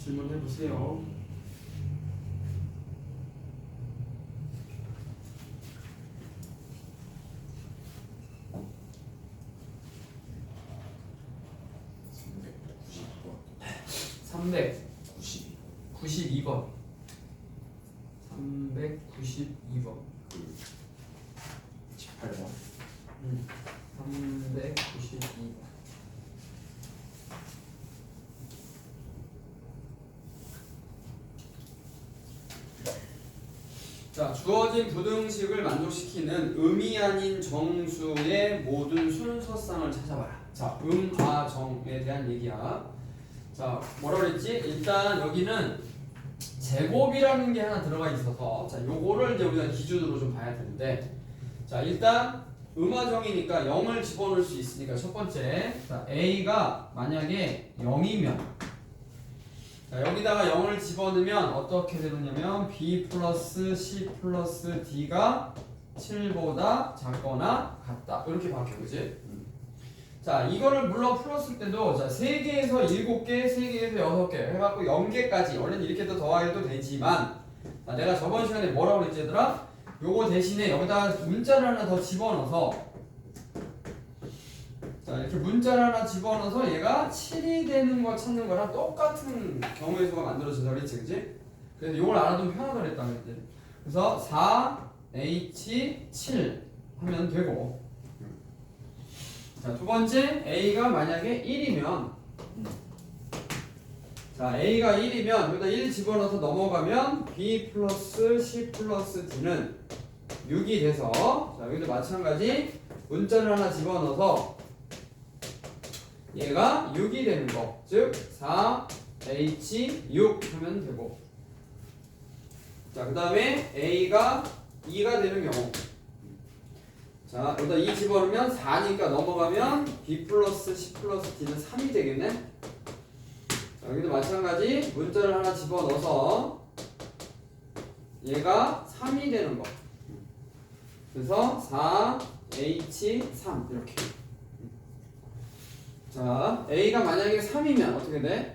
질문해 보세요. 삼백구십이 392번. 392번. 18번 392번. 자, 주어진 부등식을 만족시키는 음이 아닌 정수의 모든 순서쌍을 찾아봐라. 자, 정에 대한 얘기야. 자, 뭐라 그랬지? 일단 여기는 제곱이라는 게 하나 들어가 있어서, 자, 요거를 이제 우리가 기준으로 좀 봐야 되는데, 자, 일단 음화정이니까 0을 집어넣을 수 있으니까 첫 번째, 자, A가 만약에 0이면, 자, 여기다가 0을 집어넣으면 어떻게 되느냐면 B 플러스 C 플러스 D가 7보다 작거나 같다. 이렇게 바뀌어, 그지? 자, 이거를 물론 풀었을 때도, 자, 3개에서 7개, 3개에서 6개 해갖고 0개까지, 원래는 이렇게 더 더하게도 되지만, 자, 내가 저번 시간에 뭐라고 그랬지, 얘들아? 요거 대신에 여기다 문자를 하나 더 집어넣어서, 자, 이렇게 문자를 하나 집어넣어서 얘가 7이 되는 거 찾는 거랑 똑같은 경우의 수가 만들어진다 그랬지, 그지? 그래서 요걸 알아두면 편하다 그랬다 그랬지. 그래서 4H7 하면 되고, 자, 두 번째, A가 만약에 1이면, 자, A가 1이면, 여기다 1 집어넣어서 넘어가면 B 플러스 C 플러스 D는 6이 돼서, 자, 여기도 마찬가지, 문자를 하나 집어넣어서, 얘가 6이 되는 거. 즉, 4H6 하면 되고. 자, 그 다음에 A가 2가 되는 경우. 자, 여기다 2 집어넣으면 4니까 넘어가면 B 플러스 C 플러스 D는 3이 되겠네? 자, 여기도 마찬가지 문자를 하나 집어넣어서 얘가 3이 되는 거. 그래서 4H3 이렇게. 자, A가 만약에 3이면 어떻게 돼?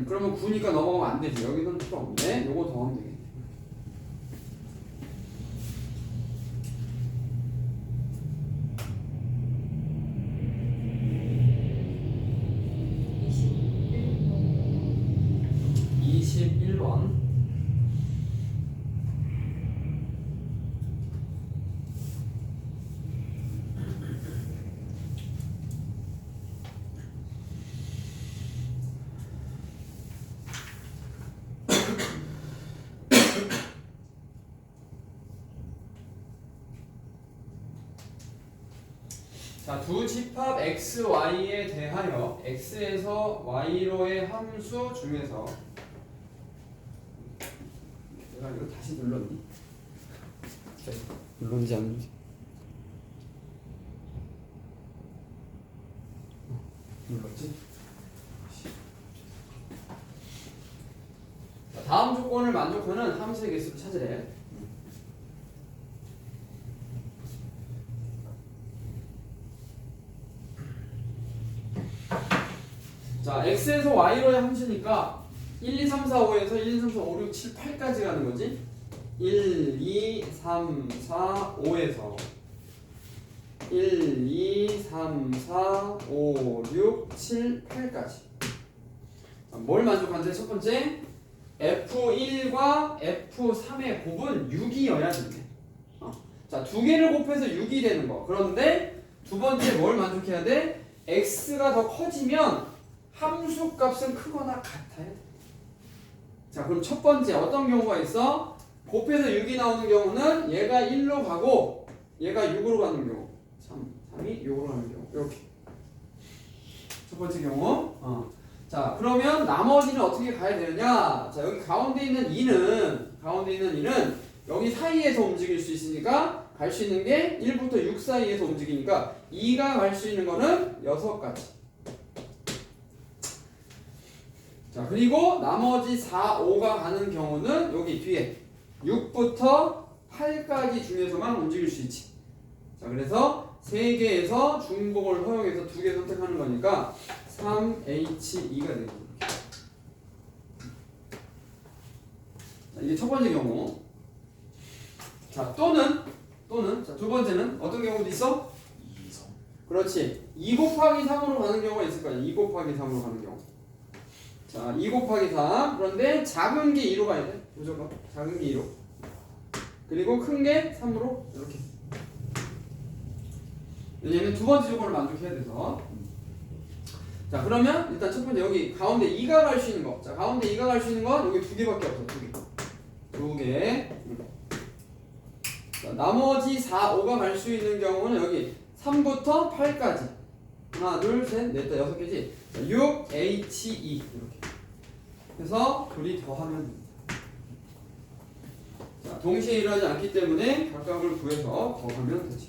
그러면 9니까 넘어가면 안 되지. 여기서는 필요 없네. 요거 더하면 되겠네. 자, 두 집합 xy에 대하여 x에서 y로의 함수 중에서 내가 이거 다시 눌렀니? 눌렀는지 안 눌렀지? 눌렀지? 자, 다음 조건을 만족하는 함수의 개수를 찾으래. 자, x에서 y로의 함수니까 1, 2, 3, 4, 5에서 1, 2, 3, 4, 5, 6, 7, 8까지 가는 거지. 1, 2, 3, 4, 5에서 1, 2, 3, 4, 5, 6, 7, 8까지. 뭘 만족하는데? 첫 번째, F1과 F3의 곱은 6이어야 되네. 자, 두 개를 곱해서 6이 되는 거. 그런데 두 번째 뭘 만족해야 돼? x가 더 커지면 함수 값은 크거나 같아야 돼. 자, 그럼 첫 번째 어떤 경우가 있어? 곱해서 6이 나오는 경우는 얘가 1로 가고 얘가 6으로 가는 경우. 3이 6으로 가는 경우. 이렇게. 첫 번째 경우. 자, 그러면 나머지는 어떻게 가야 되느냐? 자, 여기 가운데 있는 2는 여기 사이에서 움직일 수 있으니까 갈 수 있는 게 1부터 6 사이에서 움직이니까 2가 갈 수 있는 거는 6가지. 자, 그리고 나머지 4, 5가 가는 경우는 여기 뒤에 6부터 8까지 중에서만 움직일 수 있지. 자, 그래서 3개에서 중복을 허용해서 2개 선택하는 거니까 3H2가 되는 거예요. 이게 첫 번째 경우. 자, 또는 자, 두 번째는 어떤 경우도 있어? 2성. 그렇지. 2 곱하기 3으로 가는 경우가 있을 거야. 2 곱하기 3으로 가는 경우. 자, 2 곱하기 3. 그런데 작은 게 2로 가야 돼. 무조건. 작은 게 2로. 그리고 큰 게 3으로 이렇게. 왜냐면 두 번째 조건을 만족해야 돼서. 자, 그러면 일단 첫 번째 여기 가운데 2가 갈 수 있는 거. 자, 가운데 2가 갈 수 있는 건 여기 두 개밖에 없어. 두 개. 자, 나머지 4, 5가 갈 수 있는 경우는 여기 3부터 8까지. 하나, 둘, 셋, 넷, 다섯 개지. 6, H, E 이렇게. 그래서 둘이 더하면 됩니다. 자, 동시에 일어나지 않기 때문에 각각을 구해서 더하면 되지.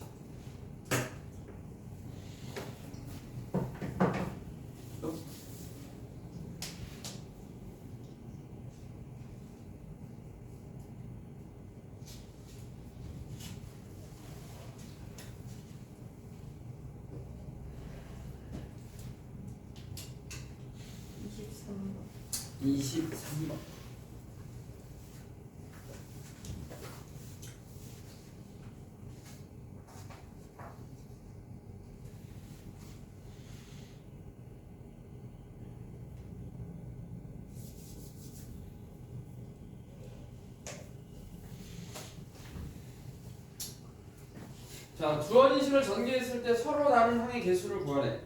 번 23번. 자, 주어진 식을 전개했을 때 서로 다른 항의 개수를 구하래.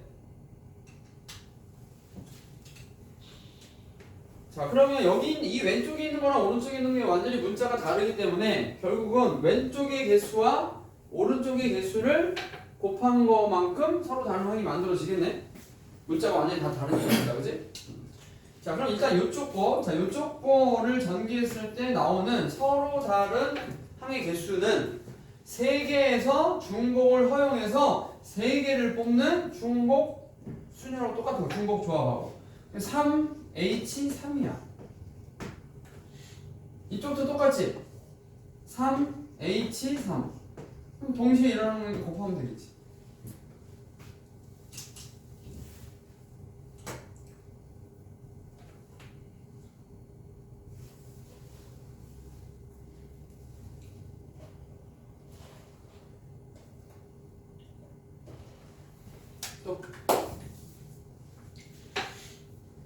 자, 그러면 여기 있는 이 왼쪽에 있는 거랑 오른쪽에 있는 게 완전히 문자가 다르기 때문에 결국은 왼쪽의 개수와 오른쪽의 개수를 곱한 거만큼 서로 다른 항이 만들어지겠네. 문자가 완전히 다 다르니까, 그지? 자, 그럼 일단 이쪽 거, 자, 이쪽 거를 전개했을 때 나오는 서로 다른 항의 개수는 3개에서 중복을 허용해서 3개를 뽑는 중복 순위랑 똑같은 거, 중복 조합하고 3H3이야. 이쪽도 똑같지? 3H3. 그럼 동시에 일어나는 거 곱하면 되겠지. 또.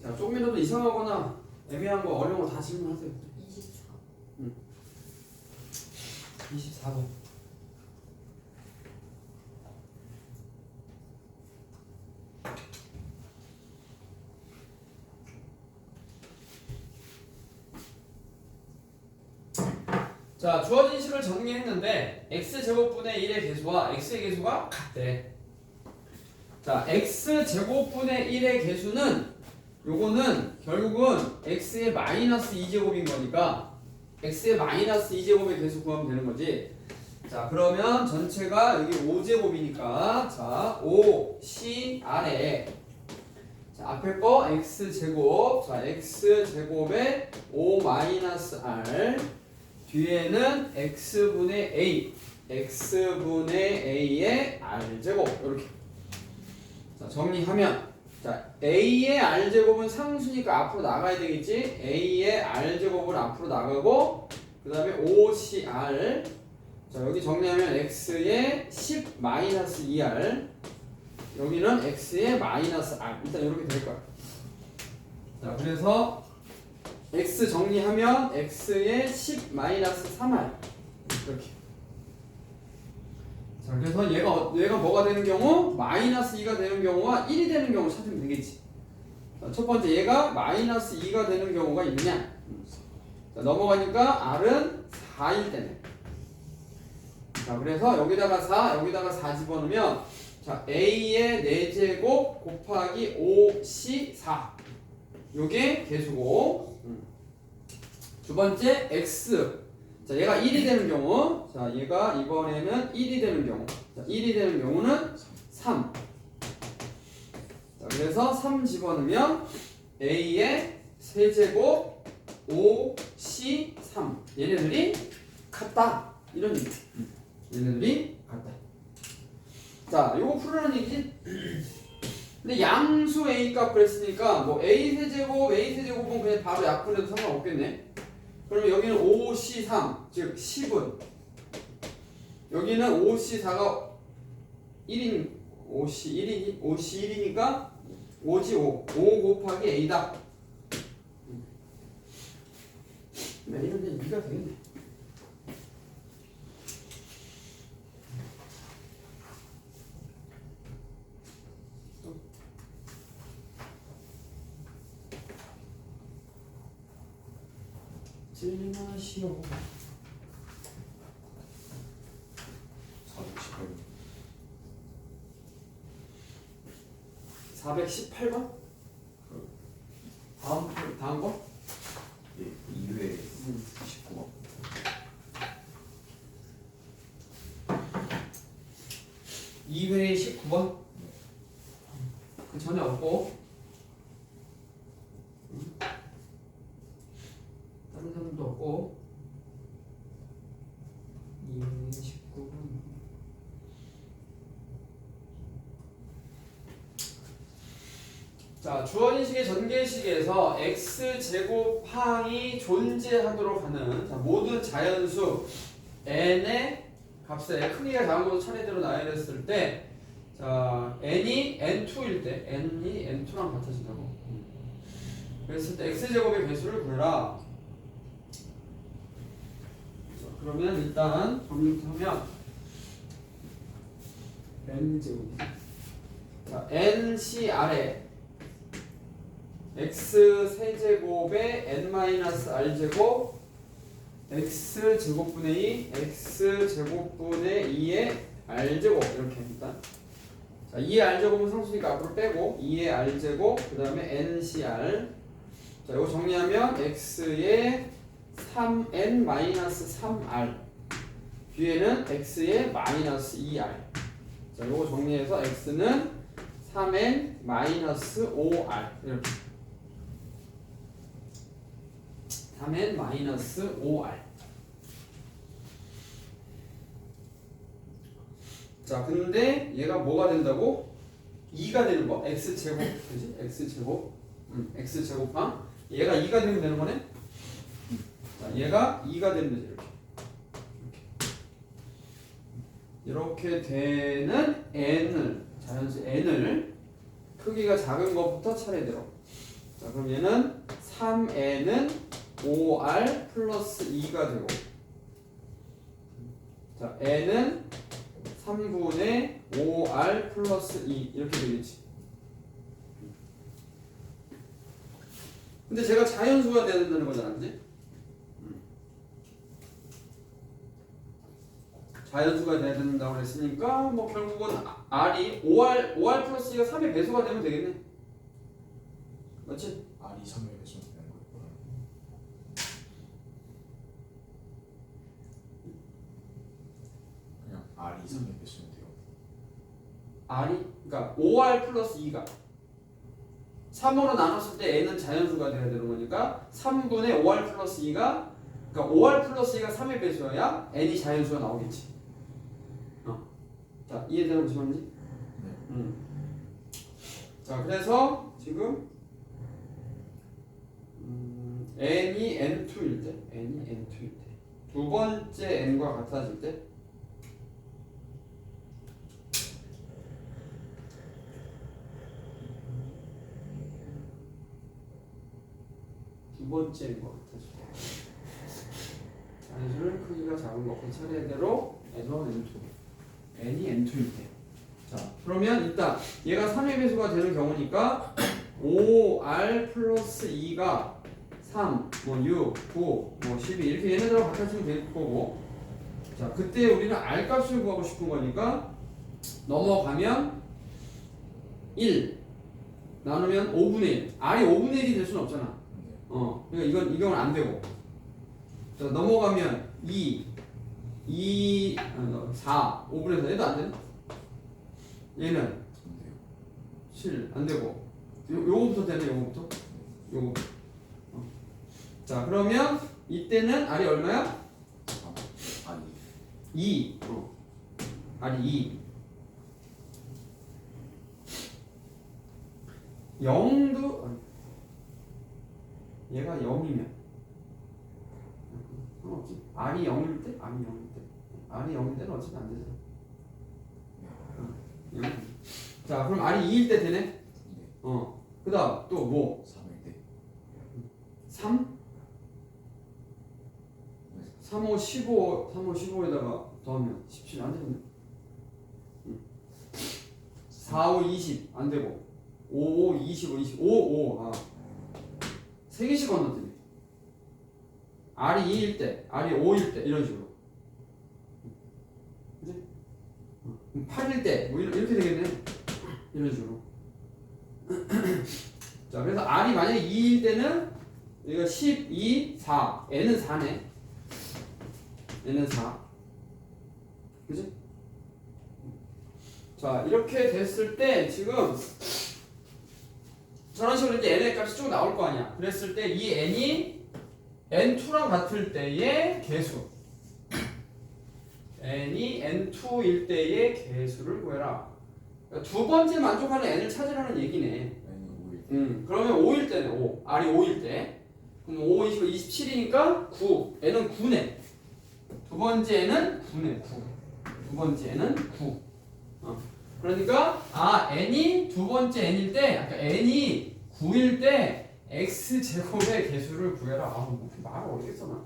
자, 조금이라도 이상하거나 애매한 거, 어려운 거 다 질문하세요. 24. 24번. 자, 주어진 식을 정리했는데 x제곱분의 1의 개수와 x의 개수가 같대. 자, x제곱분의 1의 개수는 요거는 결국은 x의 마이너스 2제곱인 거니까 x의 마이너스 2제곱의 개수 구하면 되는 거지. 자, 그러면 전체가 여기 5제곱이니까 자, 5C 아래 자, 앞에 거 x제곱 자, x제곱에 5 마이너스 r 뒤에는 x분의 a x분의 a의 r제곱 이렇게. 자, 정리하면 자, a의 r제곱은 상수니까 앞으로 나가야 되겠지. a의 r제곱은 앞으로 나가고 그 다음에 5cr 자, 여기 정리하면 x의 10 마이너스 2r 여기는 x의 마이너스 r 일단 이렇게 될 거야. 자, 그래서 x 정리하면 x의 10 마이너스 3r 이렇게. 자, 그래서 얘가 뭐가 되는 경우 마이너스 2가 되는 경우와 1이 되는 경우 찾으면 되겠지. 자, 첫 번째 얘가 마이너스 2가 되는 경우가 있느냐. 자, 넘어가니까 r은 4일 때네. 자, 그래서 여기다가 4 여기다가 4 집어넣으면 자, a의 4제곱 곱하기 5c4 요게 개수고 두 번째 x 자, 얘가 1이 되는 경우 자, 얘가 이번에는 1이 되는 경우 자, 1이 되는 경우는 3 자, 그래서 3 집어넣으면 a의 세제곱 5c3 얘네들이 같다 이런 얘기. 얘네들이 같다. 자, 요거 풀으라는 얘기지. 근데 양수 a 값을 했으니까 뭐 a 세제곱은 그냥 바로 약분해도 상관없겠네. 그러면 여기는 5C3 즉 10은 여기는 5C4가 1인 5C1이니까 5지 5 곱하기 A다. A는 이제 2가 되겠네. 찔리 마시오. 418번? 다음 거? 예, 2회 19번. 2회 19번? 그 전에 없고 다른 사람도 없고 2회 19번. 자, 주어진 식의 전개식에서 x제곱항이 존재하도록 하는 모든 자연수 n의 값의 크기가 작은 것도 차례대로 나열했을 때 자, n이 n2일 때 n이 n2랑 같아진다고. 그랬을 때 x제곱의 배수를 구해라. 자, 그러면 일단 정리부터 하면 n제곱 자, nc 아래 x 세제곱에 n-r제곱 x제곱분의 2 x제곱분의 2의 r제곱 이렇게 일단 자 2의 r제곱은 상수니까 앞으로 빼고 2의 r제곱 그 다음에 ncr 자 이거 정리하면 x의 3n-3r 뒤에는 x의 -2r 자 이거 정리해서 x는 3n-5r 이렇게 3n-5r 자 근데 얘가 뭐가 된다고? 2가 되는 거 x제곱 그지? x제곱 x제곱항 얘가 2가 되면 되는 거네? 자 얘가 2가 되면 되지 이렇게 되는 n을 자연수 n을 크기가 작은 것부터 차례대로 자 그럼 얘는 3n은 5r 플러스 2가 되고 자 n은 3분의 5r 플러스 2 이렇게 되겠지. 근데 제가 자연수가 돼야 된다는 거잖아 그지? 자연수가 돼야 된다고 그랬으니까 뭐 결국은 r이 5r 플러스 2가 3의 배수가 되면 되겠네. 맞지? R이 3회 배수는 되는 거구나. 그냥 R이 3회 배수는 돼요. r이 그러니까 5r 플러스 2가 3으로 나눴을 때 n은 자연수가 돼야 되는 거니까 3분의 5r 플러스 2가 그러니까 5r 플러스 2가 3의 배수여야 n이 자연수가 나오겠지. 자 이해되는 무슨 말인지? 네. 자 그래서 지금 n이 n2일 때 n이 n2일 때 두 번째 n과 같아질 때 두 번째 n과 같아질 때 자연수는 크기가 작은 것과 차례대로 n은 n2 n이 n2일 때 자 그러면 일단 얘가 3의 배수가 되는 경우니까 5r 플러스 2가 3, 뭐 6, 9, 뭐 12 이렇게 얘네들하고 같아지면 될 거고 자 그때 우리는 r 값을 구하고 싶은 거니까 넘어가면 1 나누면 5분의 1 r이 5분의 1이 될 수는 없잖아 그러니까 이 경우는 안 되고 자 넘어가면 4, 5분의 4 얘도 안 되나? 얘는 안 돼요. 7 안 되고 요거부터 되네 요거부터 요거 자 그러면 이때는 r이 얼마야? 아니 2 r이 2 0도 얘가 0이면 R이 0일 때? R이 0일 때. R이 0일 때는 어차피 안 되잖아. 자, 그럼 R이 2일 때 되네? 네. 그 다음 또 뭐? 3일 때. 3? 3, 5, 15, 3, 5, 15에다가 더하면 17 안 되겠네. 4, 5, 20 안 되고 5, 5, 25, 25, 5, 3개씩 건너뛰네. R이 2일 때, R이 5일 때 이런 식으로. 그지? 8일 때 뭐 이렇게 되겠네. 이런 식으로. 자, 그래서 R이 만약에 2일 때는 여기가 12, 4, N은 4네. N은 4. 그지? 자, 이렇게 됐을 때 지금 저런 식으로 이제 N의 값이 쭉 나올 거 아니야. 그랬을 때 이 N이 N2랑 같을 때의 개수. N이 N2일 때의 개수를 구해라. 그러니까 두 번째 만족하는 N을 찾으라는 얘기네. N이 5일 때. 그러면 5일 때네. 5. R이 5일 때. 그럼 5, 25, 27이니까 9. N은 9네. 두 번째 N은 9네. 9. 두 번째 N은 9. 그러니까 N이 두 번째 N일 때, 아까 N이 9일 때 X제곱의 개수를 구해라. 뭐 이렇게 말을 어렵겠어 나.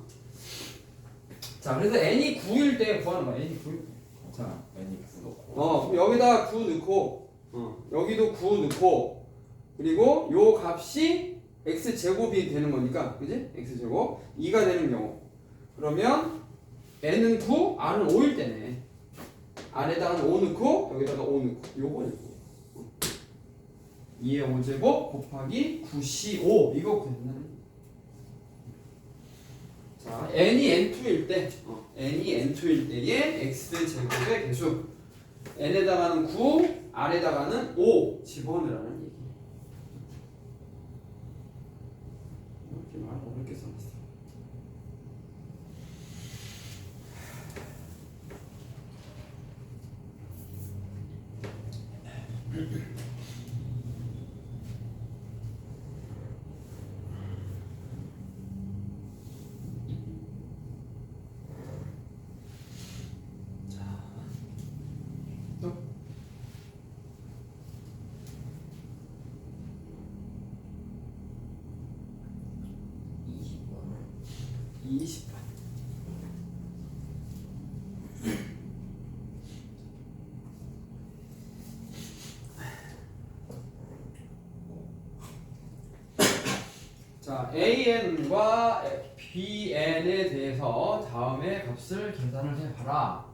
자, 그래서 N이 9일 때 구하는 거야. N이 9일 때. 자, N이 9 넣고. 그럼 여기다 9 넣고, 여기도 9 넣고, 그리고 요 값이 X제곱이 되는 거니까, 그지? X제곱 2가 되는 경우. 그러면 N은 9, R은 5일 때네. R에다가 5 넣고, 여기다가 5 넣고, 요거 있고. 2의 5제곱 곱하기 9C5. 이거 구했는. 자, N이 N2일 때, N이 N2일 때의 X제곱의 개수. N에다가는 9, R에다가는 5 집어넣으라는 얘기. 이렇게 말 어렵게 써놨어. 또 20번. 자, AN과 BN에 대해서 다음의 값을 계산을 해봐라.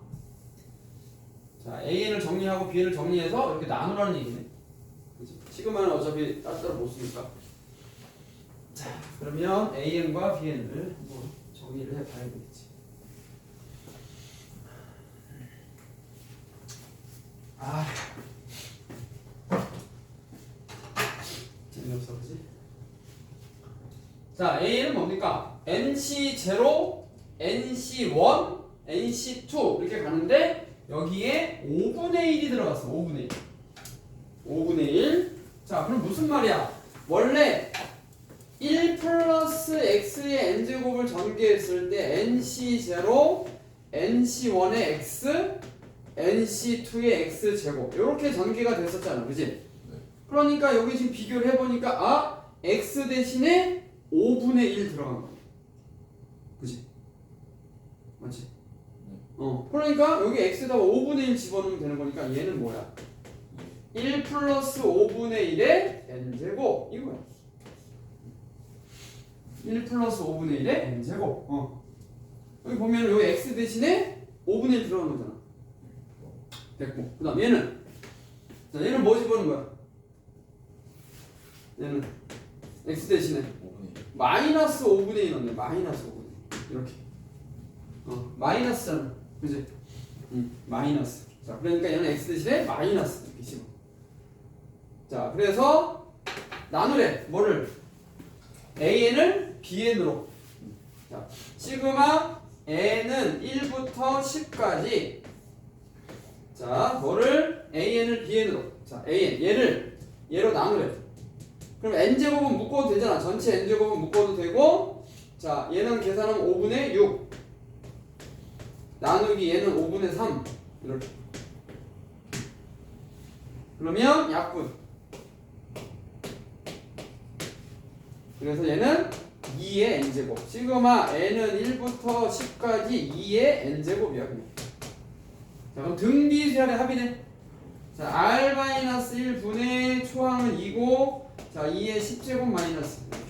자, AN을 정리하고 BN을 정리해서 이렇게 나누라는 얘기네. 그치? 시그마는 어차피 따로따로 못 쓰니까. 자, 그러면 AN과 BN을 한번 정리를 해봐야 되겠지. 재미없어, 그지? 자, A는 뭡니까? NC0, NC1, NC2 이렇게 가는데 여기에 5분의 1이 들어갔어. 5분의 1. 5분의 1. 자, 그럼 무슨 말이야? 원래 1 플러스 x의 n제곱을 전개했을 때 NC0, NC1의 x, NC2의 x제곱 이렇게 전개가 됐었잖아. 그지? 네. 그러니까 여기 지금 비교를 해보니까 x 대신에 5분의 1 들어간 거야. 그지? 맞지? 그러니까 여기 x에다가 5분의 1 집어넣으면 되는 거니까 얘는 뭐야? 1 플러스 5분의 1의 n제곱 이거야. 1 플러스 5분의 1의 n제곱. 여기 보면 여기 x 대신에 5분의 1 들어간 거잖아. 됐고. 그 다음 얘는 자, 얘는 뭐 집어넣은 거야? 얘는 x 대신에 5분의 1. 마이너스 5분의 1 넣네. 마이너스 5분의 1 이렇게. 마이너스잖아. 그지? 마이너스. 자, 그러니까 얘는 x 대신에 마이너스 이렇게 집어. 자, 그래서 나누래. 뭐를? AN을 BN으로. 자, 시그마 N은 1부터 10까지. 자, 뭐를? AN을 BN으로. 자, AN. 얘로 나누래. 그럼 n제곱은 묶어도 되잖아. 전체 n제곱은 묶어도 되고. 자, 얘는 계산하면 5분의 6. 나누기 얘는 5분의 3 이렇게. 그러면 약분. 그래서 얘는 2의 n제곱. 시그마 n은 1부터 10까지 2의 n제곱이야. 그냥. 자, 그럼 등비수열의 합이네. 자, r-1분의 초항은 2고, 자, 2의 10제곱 마이너스. 이렇게.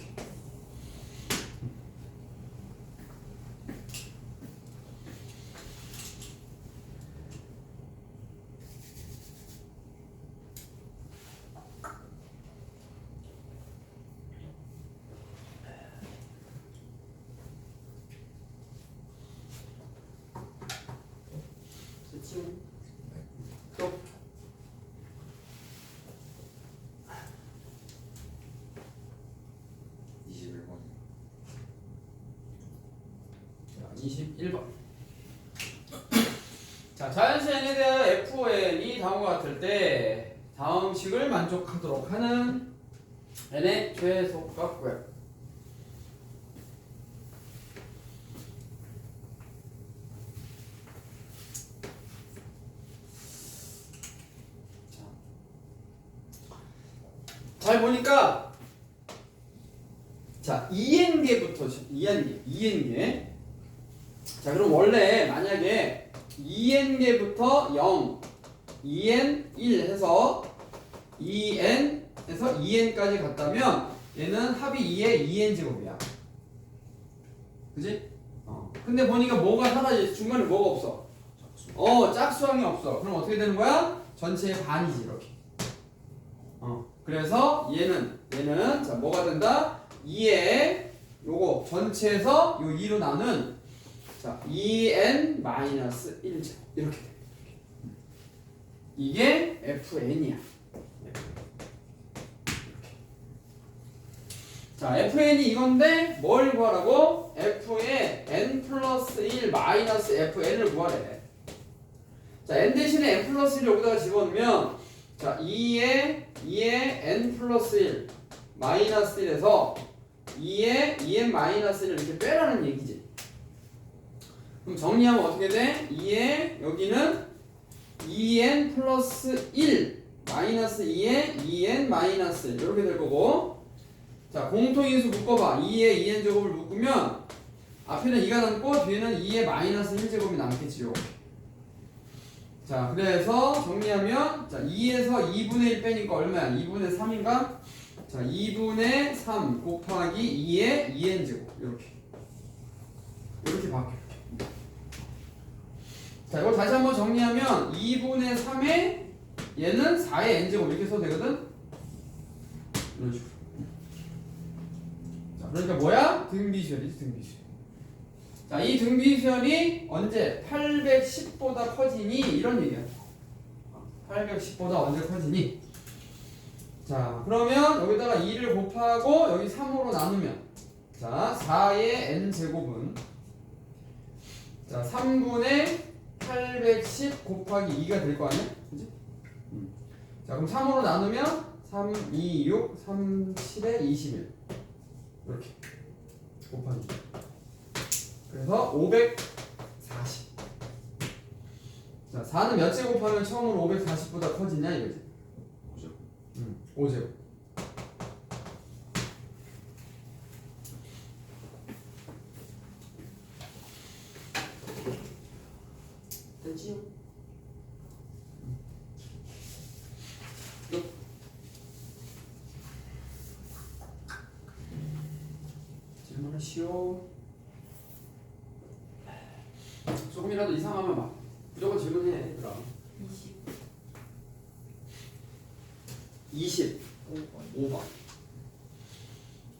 됐지? 또. 21번. 21번. 자, 자연수 n에 대하여 FN이 다음과 같을 때 다음 식을 만족하도록 하는 n의 최소값 구해. 잘 보니까 자 2n개부터 2n개 자 그럼 원래 만약에 2n개부터 0 2n 1 해서 2n 해서 2n까지 갔다면 얘는 합이 2의 2n 제곱이야. 그지? 근데 보니까 뭐가 사라져. 중간에 뭐가 없어. 짝수항이 없어. 그럼 어떻게 되는 거야? 전체의 반이지 이렇게. 그래서 얘는 자 뭐가 된다? 2의 요거 전체에서 요 2로 나눈 자 2n-1제곱 이렇게 돼. 이게 fn이야. 자 fn이 이건데 뭘 구하라고? f의 n 플러스 1 마이너스 fn을 구하래. 자 n 대신에 n 플러스 1을 여기다가 집어넣으면 자 2의 n 플러스 1 마이너스 1에서 2의 2n 마이너스 1을 이렇게 빼라는 얘기지. 그럼 정리하면 어떻게 돼? 2의 여기는 2n 플러스 1 마이너스 2의 2n 마이너스 1 이렇게 될 거고 자 공통인수 묶어봐. 2의 2n 제곱을 묶으면 앞에는 2가 남고 뒤에는 2의 마이너스 1제곱이 남겠지요. 자 그래서 정리하면 자 2에서 2분의 1 빼니까 얼마야? 2분의 3인가? 자 2분의 3 곱하기 2의 2n 제곱 이렇게 바뀌어. 자 이거 다시 한번 정리하면 2분의 3에 얘는 4의 n 제곱 이렇게 써도 되거든? 이런 식으로. 자 그러니까 뭐야? 등비수열이지 등비수열. 자, 이 등비수열이 언제 810보다 커지니 이런 얘기야. 810보다 언제 커지니? 자, 그러면 여기다가 2를 곱하고 여기 3으로 나누면 자, 4의 n 제곱은 자, 3분의 810 곱하기 2가 될 거 아니야? 그지? 자, 그럼 3으로 나누면 3, 2, 6, 3, 7에 21 이렇게 곱하기 그래서 540. 자, 4는 몇 제곱하면 처음으로 540보다 커지냐 이거지? 5제곱. 5제곱. 됐지요? 질문하시오. 조금이라도 이상하면 막 무조건 질문해 얘들아. 20 5번.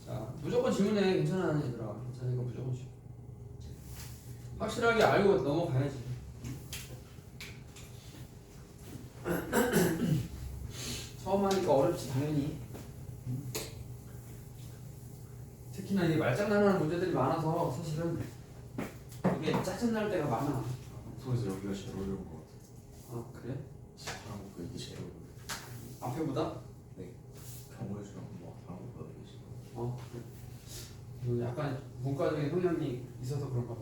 자 무조건 질문해. 괜찮아 얘들아. 괜찮으니까 무조건 질문. 확실하게 알고 넘어가야지. 처음 하니까 어렵지 당연히. 특히나 이게 말장난하는 문제들이 많아서 사실은 이게 짜증날 때가 많아. 앞으로서 여기가 제일 어려운 것 같아. 아 그래? 다른 거 이게 제일 어려워. 앞에보다? 네. 경우에서랑 뭐 다른 거보다 이게 제일 어려워. 그래. 약간 문과적인 성향이 있어서 그런가 봐.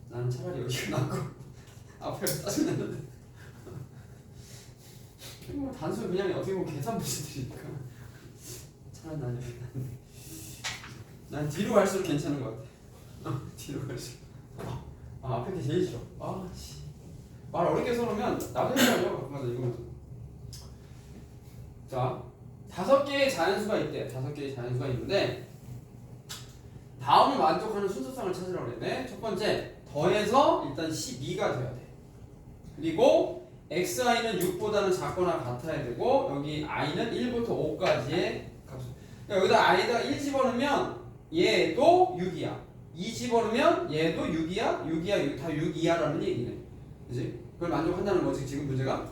나는 차라리 여기가 낫고 앞에가 짜증나는데 뭐 단순 그냥 어떻게 보면 계산 문제들이니까 차라리 난 여기 낫네. 난 뒤로 갈수록 괜찮은 것 같아. 뒤로 갈수록. 앞에 게 제일 싫어. 씨. 말 어렵게 써놓으면 나도 헷갈려. 맞아 이거는. 자, 5개의 자연수가 있대. 5개의 자연수가 있는데 다음을 만족하는 순서상을 찾으라고 그랬네. 첫 번째, 더해서 일단 12가 돼야 돼. 그리고 xi는 6보다는 작거나 같아야 되고 여기 i는 1부터 5까지의 값. 그러니까 여기다 i에다가 1 집어넣으면 얘도 6이야. 2 집어넣으면 얘도 6이야. 6이야. 다 6 이하라는 얘기네. 그지? 그걸 만족한다는 거지 지금 문제가.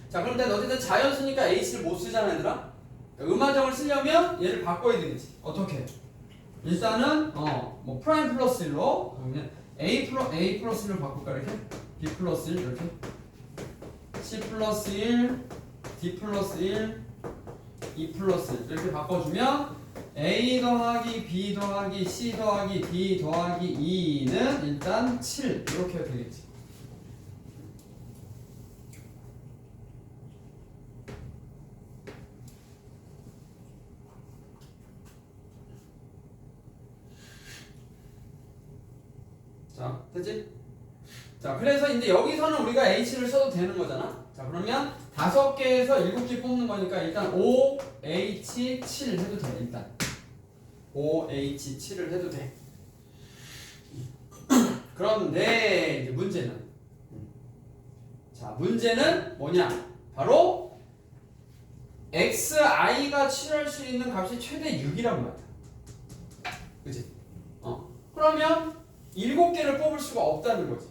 자, 그럼 일단 어쨌든 자연수니까 h를 못 쓰잖아 얘들아. 음화정을 쓰려면 얘를 바꿔야 되겠지. 어떻게? 일단은 뭐 프라임 플러스 1로 그러면 a 플러스 1로 바꿀까 이렇게? b 플러스 1 이렇게? c 플러스 1 d 플러스 1 e 플러스 1 이렇게 바꿔주면 a 더하기 b 더하기 c 더하기 d 더하기 e는 일단 7 이렇게 해도 되겠지. 자, 됐지? 자, 그래서 이제 여기서는 우리가 h를 써도 되는 거잖아. 자, 그러면 5개에서 7개 뽑는 거니까 일단 5h7 해도 돼. 일단 5h7을 해도 돼. 그런데 이제 문제는 자, 문제는 뭐냐? 바로 xi가 취할 수 있는 값이 최대 6이란 말이야. 그치? 그러면 7개를 뽑을 수가 없다는 거지.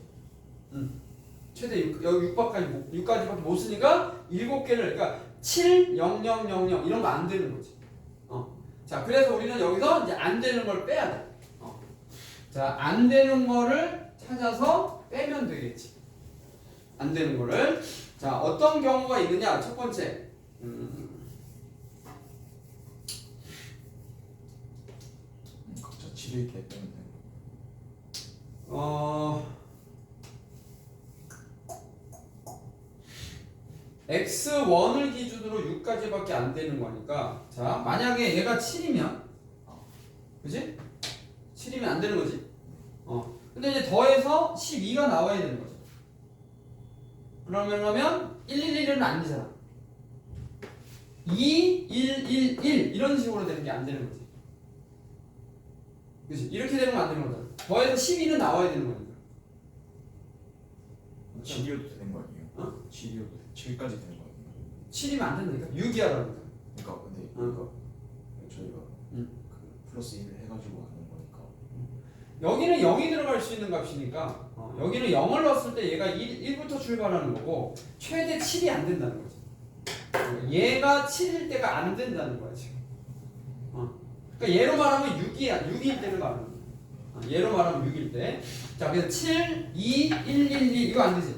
최대 6, 여기 6까지밖에 못 쓰니까 7개를, 그러니까 7, 0, 0, 0, 0 이런 거 안 되는 거지. 자, 그래서 우리는 여기서 이제 안 되는 걸 빼야 돼. 자, 안 되는 거를 찾아서 빼면 되겠지. 안 되는 거를. 자, 어떤 경우가 있느냐? 첫 번째. 각자 7일 개 때문에 x1을 기준으로 6까지밖에 안 되는 거니까 자 만약에 얘가 7이면 그지? 7이면 안 되는 거지. 근데 이제 더해서 12가 나와야 되는 거죠. 그러면 111은 안 되잖아. 2, 1, 1, 1 이런 식으로 되는 게 안 되는 거지. 그지? 이렇게 되는 건 안 되는 거잖아. 더해서 12는 나와야 되는 거니까. 7이어도 되는 거 아니에요? 7이어도 7까지 되는 거 아니에요? 7이면 안 된다니까. 6이야라니까. 그러니까 근데 저희가 그 플러스 1을 해가지고 하는 거니까 여기는 0이 들어갈 수 있는 값이니까 여기는 0을 넣었을 때 얘가 1부터 출발하는 거고 최대 7이 안 된다는 거지. 얘가 7일 때가 안 된다는 거야 지금. 그러니까 얘로 말하면 6이야. 6일 때는 말하는 거야. 얘로 말하면 6일 때. 자, 그래서 7, 2, 1, 1, 2 이거 안 되지.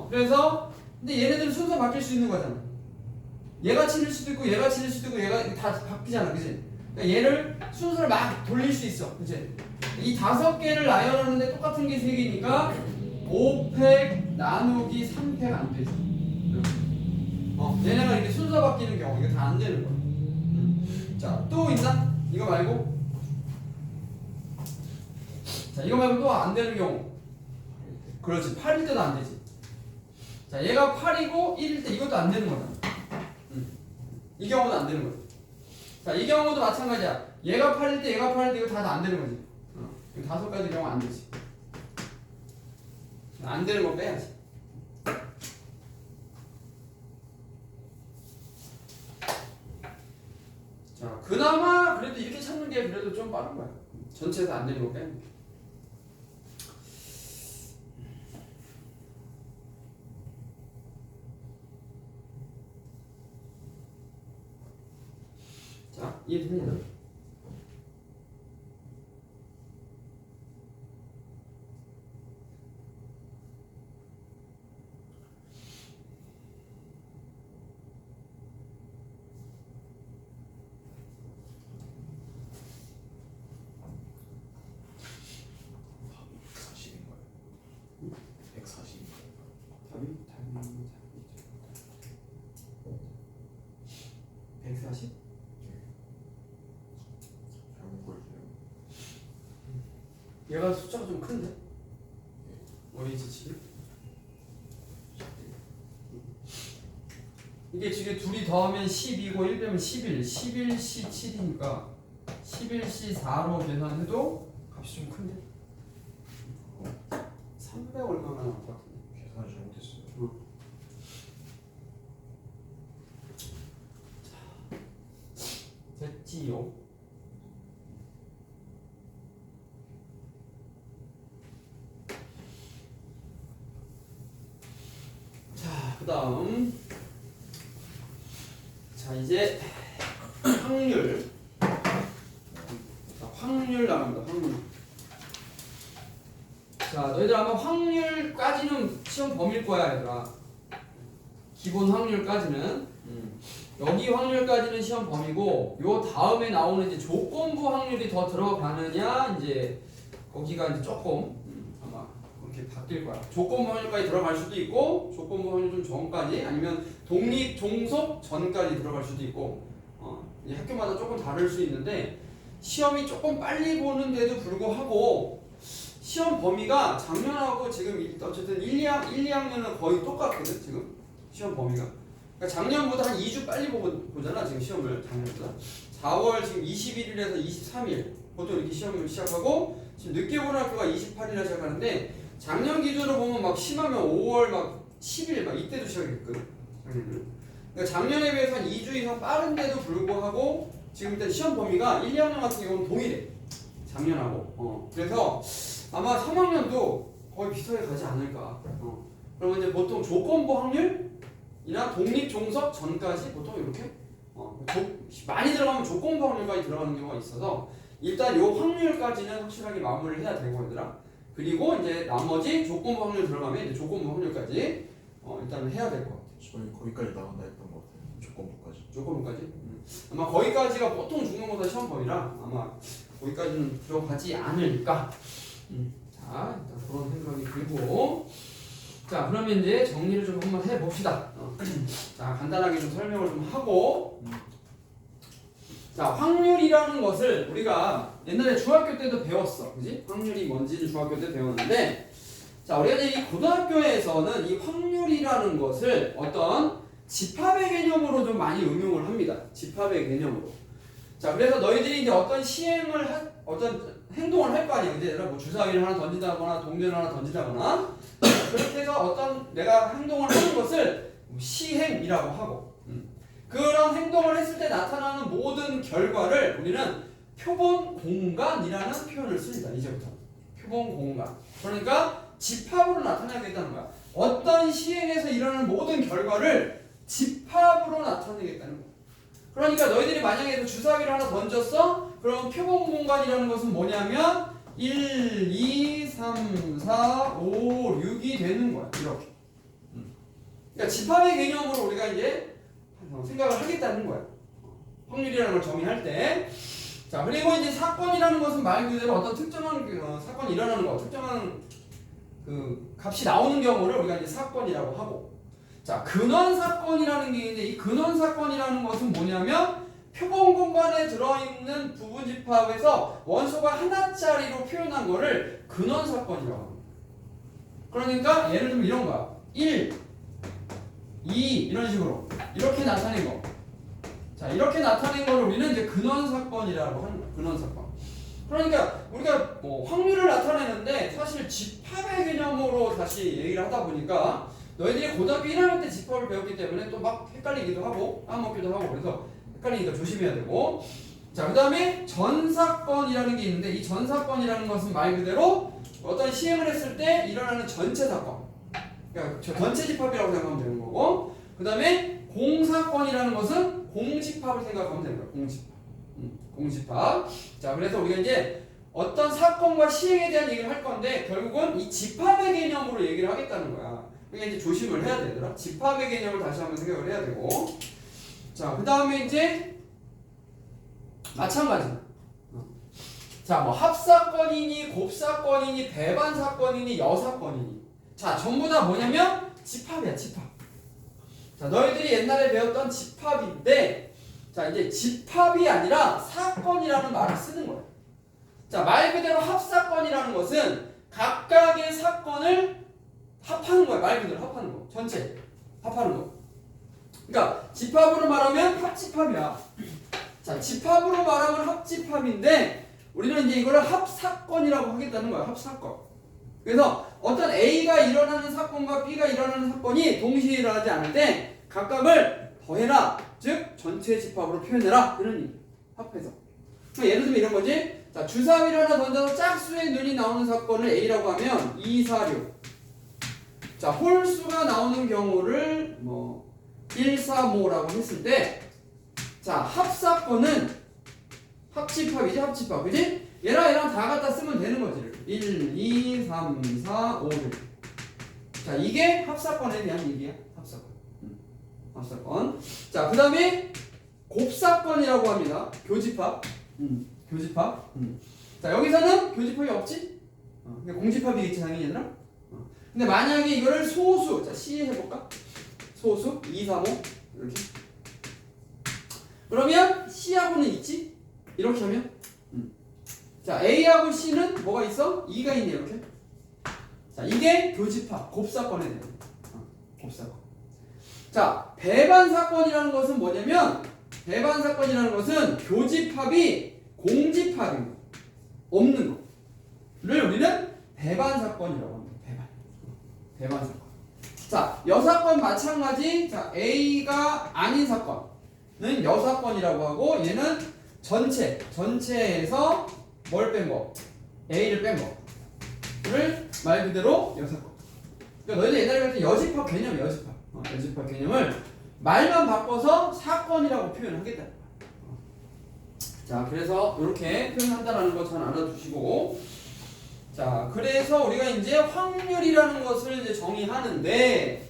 그래서 근데 얘네들은 순서 바뀔 수 있는 거잖아. 얘가 7일 수도 있고 얘가 7일 수도 있고 얘가 다 바뀌잖아. 그지? 그러니까 얘를 순서를 막 돌릴 수 있어. 그치? 이 5개를 나열하는데 똑같은 게 3개니까 5팩 나누기 3팩 안 되지. 얘네가 이렇게 순서 바뀌는 경우 이거 다 안 되는 거야. 자, 또 있나? 이거 말고? 자, 이거 말고 또 안 되는 경우. 그렇지. 8일 때도 안 되지. 자, 얘가 8이고 1일 때 이것도 안 되는 거잖아. 이 경우도 안 되는 거야. 자, 이 경우도 마찬가지야. 얘가 8일 때, 얘가 8일 때 이거 다 안 되는 거지. 이 5가지 경우 안 되지. 안 되는 거 빼야지. 자, 그나마 그래도 이렇게 찾는 게 그래도 좀 빠른 거야. 전체에서 안 되는 거 빼는 게. 자, 이해됩니다. 사실은 이게 지금 둘이 더하면 12고 1 빼면 11, 11C 7이니까 11C 4로 계산해도 값이 좀 큰데? 300 얼마가 나올 것 같은데? 계산을 잘못했어요. 됐지요? 자, 그 다음 자 이제 확률. 자, 확률 나갑니다. 확률. 자, 너희들 아마 확률까지는 시험 범위일 거야, 얘들아. 기본 확률까지는. 여기 확률까지는 시험 범위고, 요 다음에 나오는 이제 조건부 확률이 더 들어가느냐, 이제 거기가 이제 조금 아마 그렇게 바뀔 거야. 조건부 확률까지 들어갈 수도 있고, 조건부 확률 좀 전까지, 아니면 독립 종속 전까지 들어갈 수도 있고, 이제 학교마다 조금 다를 수 있는데, 시험이 조금 빨리 보는데도 불구하고, 시험 범위가 작년하고 지금 어쨌든 1, 2학년은 거의 똑같거든, 지금. 시험 범위가. 그러니까 작년보다 한 2주 빨리 보잖아, 지금 시험을. 작년보다. 4월 지금 21일에서 23일. 보통 이렇게 시험을 시작하고, 지금 늦게 보는 학교가 28일에 시작하는데, 작년 기준으로 보면 막 심하면 5월 막 10일 막 이때도 시작했거든, 작년은. 그러니까 작년에 비해서 한 2주 이상 빠른데도 불구하고, 지금 일단 시험 범위가 1, 2학년 같은 경우는 동일해. 작년하고. 그래서 아마 3학년도 거의 비슷하게 가지 않을까. 그러면 이제 보통 조건부 확률이나 독립 종속 전까지 보통 이렇게 많이 들어가면 조건부 확률까지 들어가는 경우가 있어서 일단 요 확률까지는 확실하게 마무리를 해야 되고 얘들아. 그리고 이제 나머지 조건부 확률 들어가면 이제 조건부 확률까지 일단 해야 될 것 같아. 저희 거기까지 나간다 했던 것 같아요. 조건부까지. 조건부까지? 아마 거기까지가 보통 중간고사 시험 범위라 아마 거기까지는 들어가지 않을까. 자, 일단 그런 생각이 들고, 자, 그러면 이제 정리를 좀 한번 해봅시다. 자, 간단하게 좀 설명을 좀 하고, 자, 확률이라는 것을 우리가 옛날에 중학교 때도 배웠어, 그지? 확률이 뭔지는 중학교 때 배웠는데, 자, 우리가 이제 이 고등학교에서는 이 확률이라는 것을 어떤 집합의 개념으로 좀 많이 응용을 합니다. 집합의 개념으로. 자, 그래서 너희들이 이제 어떤 어떤 행동을 할 거 아니야. 이제 뭐 주사위를 하나 던진다거나 동전을 하나 던진다거나 그렇게 해서 어떤 내가 행동을 하는 것을 시행이라고 하고 그런 행동을 했을 때 나타나는 모든 결과를 우리는 표본 공간이라는 표현을 씁니다. 이제부터 표본 공간. 그러니까 집합으로 나타내겠다는 거야. 어떤 시행에서 일어나는 모든 결과를 집합으로 나타내겠다는 거야. 그러니까 너희들이 만약에 주사위를 하나 던졌어? 그럼 표본 공간이라는 것은 뭐냐면 1, 2, 3, 4, 5, 6이 되는 거야. 이렇게. 그러니까 집합의 개념으로 우리가 이제 생각을 하겠다는 거야. 확률이라는 걸 정의할 때. 자, 그리고 이제 사건이라는 것은 말 그대로 어떤 특정한 사건이 일어나는 거, 특정한 그 값이 나오는 경우를 우리가 이제 사건이라고 하고. 자, 근원 사건이라는 게 있는데 이 근원 사건이라는 것은 뭐냐면 표본 공간에 들어있는 부분 집합에서 원소가 하나짜리로 표현한 거를 근원 사건이라고 합니다. 그러니까 예를 들면 이런 거야. 1, 2 이런 식으로 이렇게 나타낸 거. 자, 이렇게 나타낸 거를 우리는 이제 근원 사건이라고 하는 거야. 근원 사건. 그러니까 우리가 뭐 확률을 나타내는데 사실 집합의 개념으로 다시 얘기를 하다 보니까 너희들이 고등학교 1학년 때 집합을 배웠기 때문에 또 막 헷갈리기도 하고 까먹기도 하고 그래서 헷갈리니까 조심해야 되고. 자, 그 다음에 전사건이라는 게 있는데 이 전사건이라는 것은 말 그대로 어떤 시행을 했을 때 일어나는 전체 사건, 그러니까 전체 집합이라고 생각하면 되는 거고, 그 다음에 공사건이라는 것은 공집합을 생각하면 되는 거야. 공집합. 공집합. 자, 그래서 우리가 이제 어떤 사건과 시행에 대한 얘기를 할 건데 결국은 이 집합의 개념으로 얘기를 하겠다는 거야. 그러니까 이제 조심을 해야 되더라. 집합의 개념을 다시 한번 생각을 해야 되고. 자, 그 다음에 이제 마찬가지. 자, 뭐 합사건이니 곱사건이니 배반사건이니 여사건이니. 자, 전부 다 뭐냐면 집합이야, 집합. 자, 너희들이 옛날에 배웠던 집합인데, 자, 이제 집합이 아니라 사건이라는 말을 쓰는 거야. 자, 말 그대로 합사건이라는 것은 각각의 사건을 합하는 거야. 말 그대로 합하는 거. 전체 합하는 거. 그러니까 집합으로 말하면 합집합이야. 자, 집합으로 말하면 합집합인데 우리는 이제 이거를 합사건이라고 하겠다는 거야. 합사건. 그래서 어떤 A가 일어나는 사건과 B가 일어나는 사건이 동시에 일어나지 않을 때 각각을 더해라. 즉 전체 집합으로 표현해라. 이런 얘기. 합해서. 그러니까 예를 들면 이런 거지. 자, 주사위를 하나 던져서 짝수의 눈이 나오는 사건을 A라고 하면 2, 4, 6. 자, 홀수가 나오는 경우를 뭐 1, 4, 5라고 했을 때 자, 합사건은 합집합이지, 합집합. 그지? 얘랑 다 갖다 쓰면 되는 거지. 1, 2, 3, 4, 5, 6. 자, 이게 합사건에 대한 얘기야. 합사건. 합사건. 자, 그 다음에 곱사건이라고 합니다. 교집합. 교집합. 자, 여기서는 교집합이 없지? 공집합이겠지, 당연히 얘들아? 근데 만약에 이거를 소수, 자, C 해볼까? 소수, 2, 3, 5. 이렇게. 그러면 C하고는 있지? 이렇게 하면? 자, A하고 C는 뭐가 있어? 2가 있네, 이렇게. 자, 이게 교집합, 곱사건에 대한 곱사건. 자, 배반사건이라는 것은 뭐냐면, 배반사건이라는 것은 교집합이 공집합인 거, 없는 거를 우리는 배반사건이라고 합니다. 배반사건. 자, 여사건 마찬가지. 자, A가 아닌 사건은 여사건이라고 하고, 얘는 전체에서 뭘 뺀 거? A를 뺀 거를 말 그대로 여사건. 그러니까 너희들 옛날에 배웠던 여집합 개념, 여집합 개념을 말만 바꿔서 사건이라고 표현하겠다. 자, 그래서 이렇게 표현한다라는 거 잘 알아두시고, 자, 그래서 우리가 이제 확률이라는 것을 이제 정의하는데,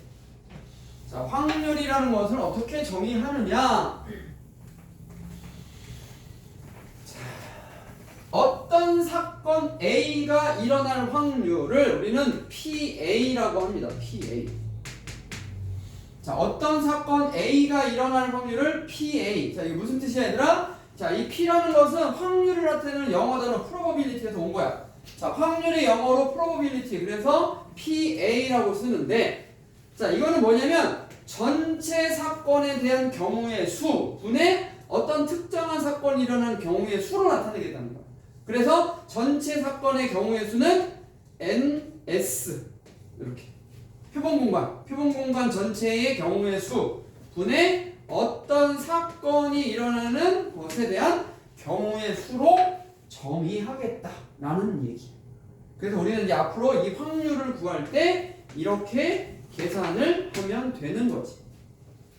자, 확률이라는 것을 어떻게 정의하느냐? 어떤 사건 A가 일어날 확률을 우리는 PA라고 합니다. PA. 자, 어떤 사건 A가 일어날 확률을 PA. 자, 이게 무슨 뜻이야, 얘들아? 자, 이 P라는 것은 확률을 나타내는 영어 단어 probability에서 온 거야. 자, 확률의 영어로 probability. 그래서 PA라고 쓰는데, 자, 이거는 뭐냐면 전체 사건에 대한 경우의 수 분의 어떤 특정한 사건이 일어나는 경우의 수로 나타내겠다는 거야. 그래서 전체 사건의 경우의 수는 NS 이렇게 표본 공간 전체의 경우의 수 분의 어떤 사건이 일어나는 것에 대한 경우의 수로 정의하겠다라는 얘기. 그래서 우리는 이제 앞으로 이 확률을 구할 때 이렇게 계산을 하면 되는 거지.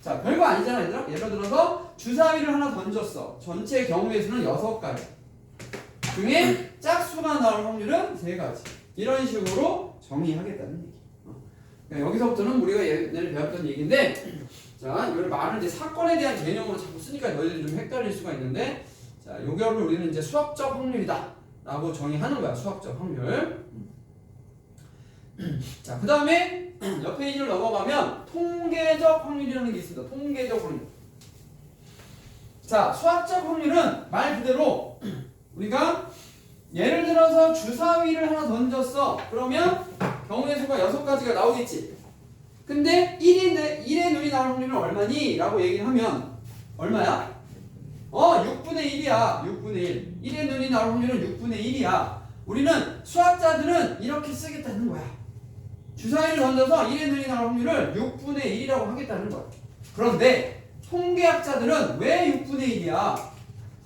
자, 별거 아니잖아, 얘들아. 예를 들어서 주사위를 하나 던졌어. 전체 경우의 수는 6가지. 중에 짝수가 나올 확률은 3가지. 이런 식으로 정의하겠다는 얘기. 그러니까 여기서부터는 우리가 예전에 배웠던 얘기인데, 자, 이걸 말을 이제 사건에 대한 개념으로 자꾸 쓰니까 너희들이 좀 헷갈릴 수가 있는데, 자, 요거를 우리는 이제 수학적 확률이다 라고 정의하는 거야. 수학적 확률. 자, 그 다음에 옆 페이지를 넘어가면 통계적 확률이라는 게 있습니다. 통계적 확률. 자, 수학적 확률은 말 그대로 우리가 예를 들어서 주사위를 하나 던졌어. 그러면 경우의 수가 6가지가 나오겠지. 근데 1의 눈이 나올 확률은 얼마니? 라고 얘기를 하면 얼마야? 6분의 1이야. 6분의 1. 1의 눈이 나올 확률은 6분의 1이야. 우리는 수학자들은 이렇게 쓰겠다는 거야. 주사위를 던져서 1의 눈이 나올 확률을 6분의 1이라고 하겠다는 거야. 그런데 통계학자들은 왜 6분의 1이야?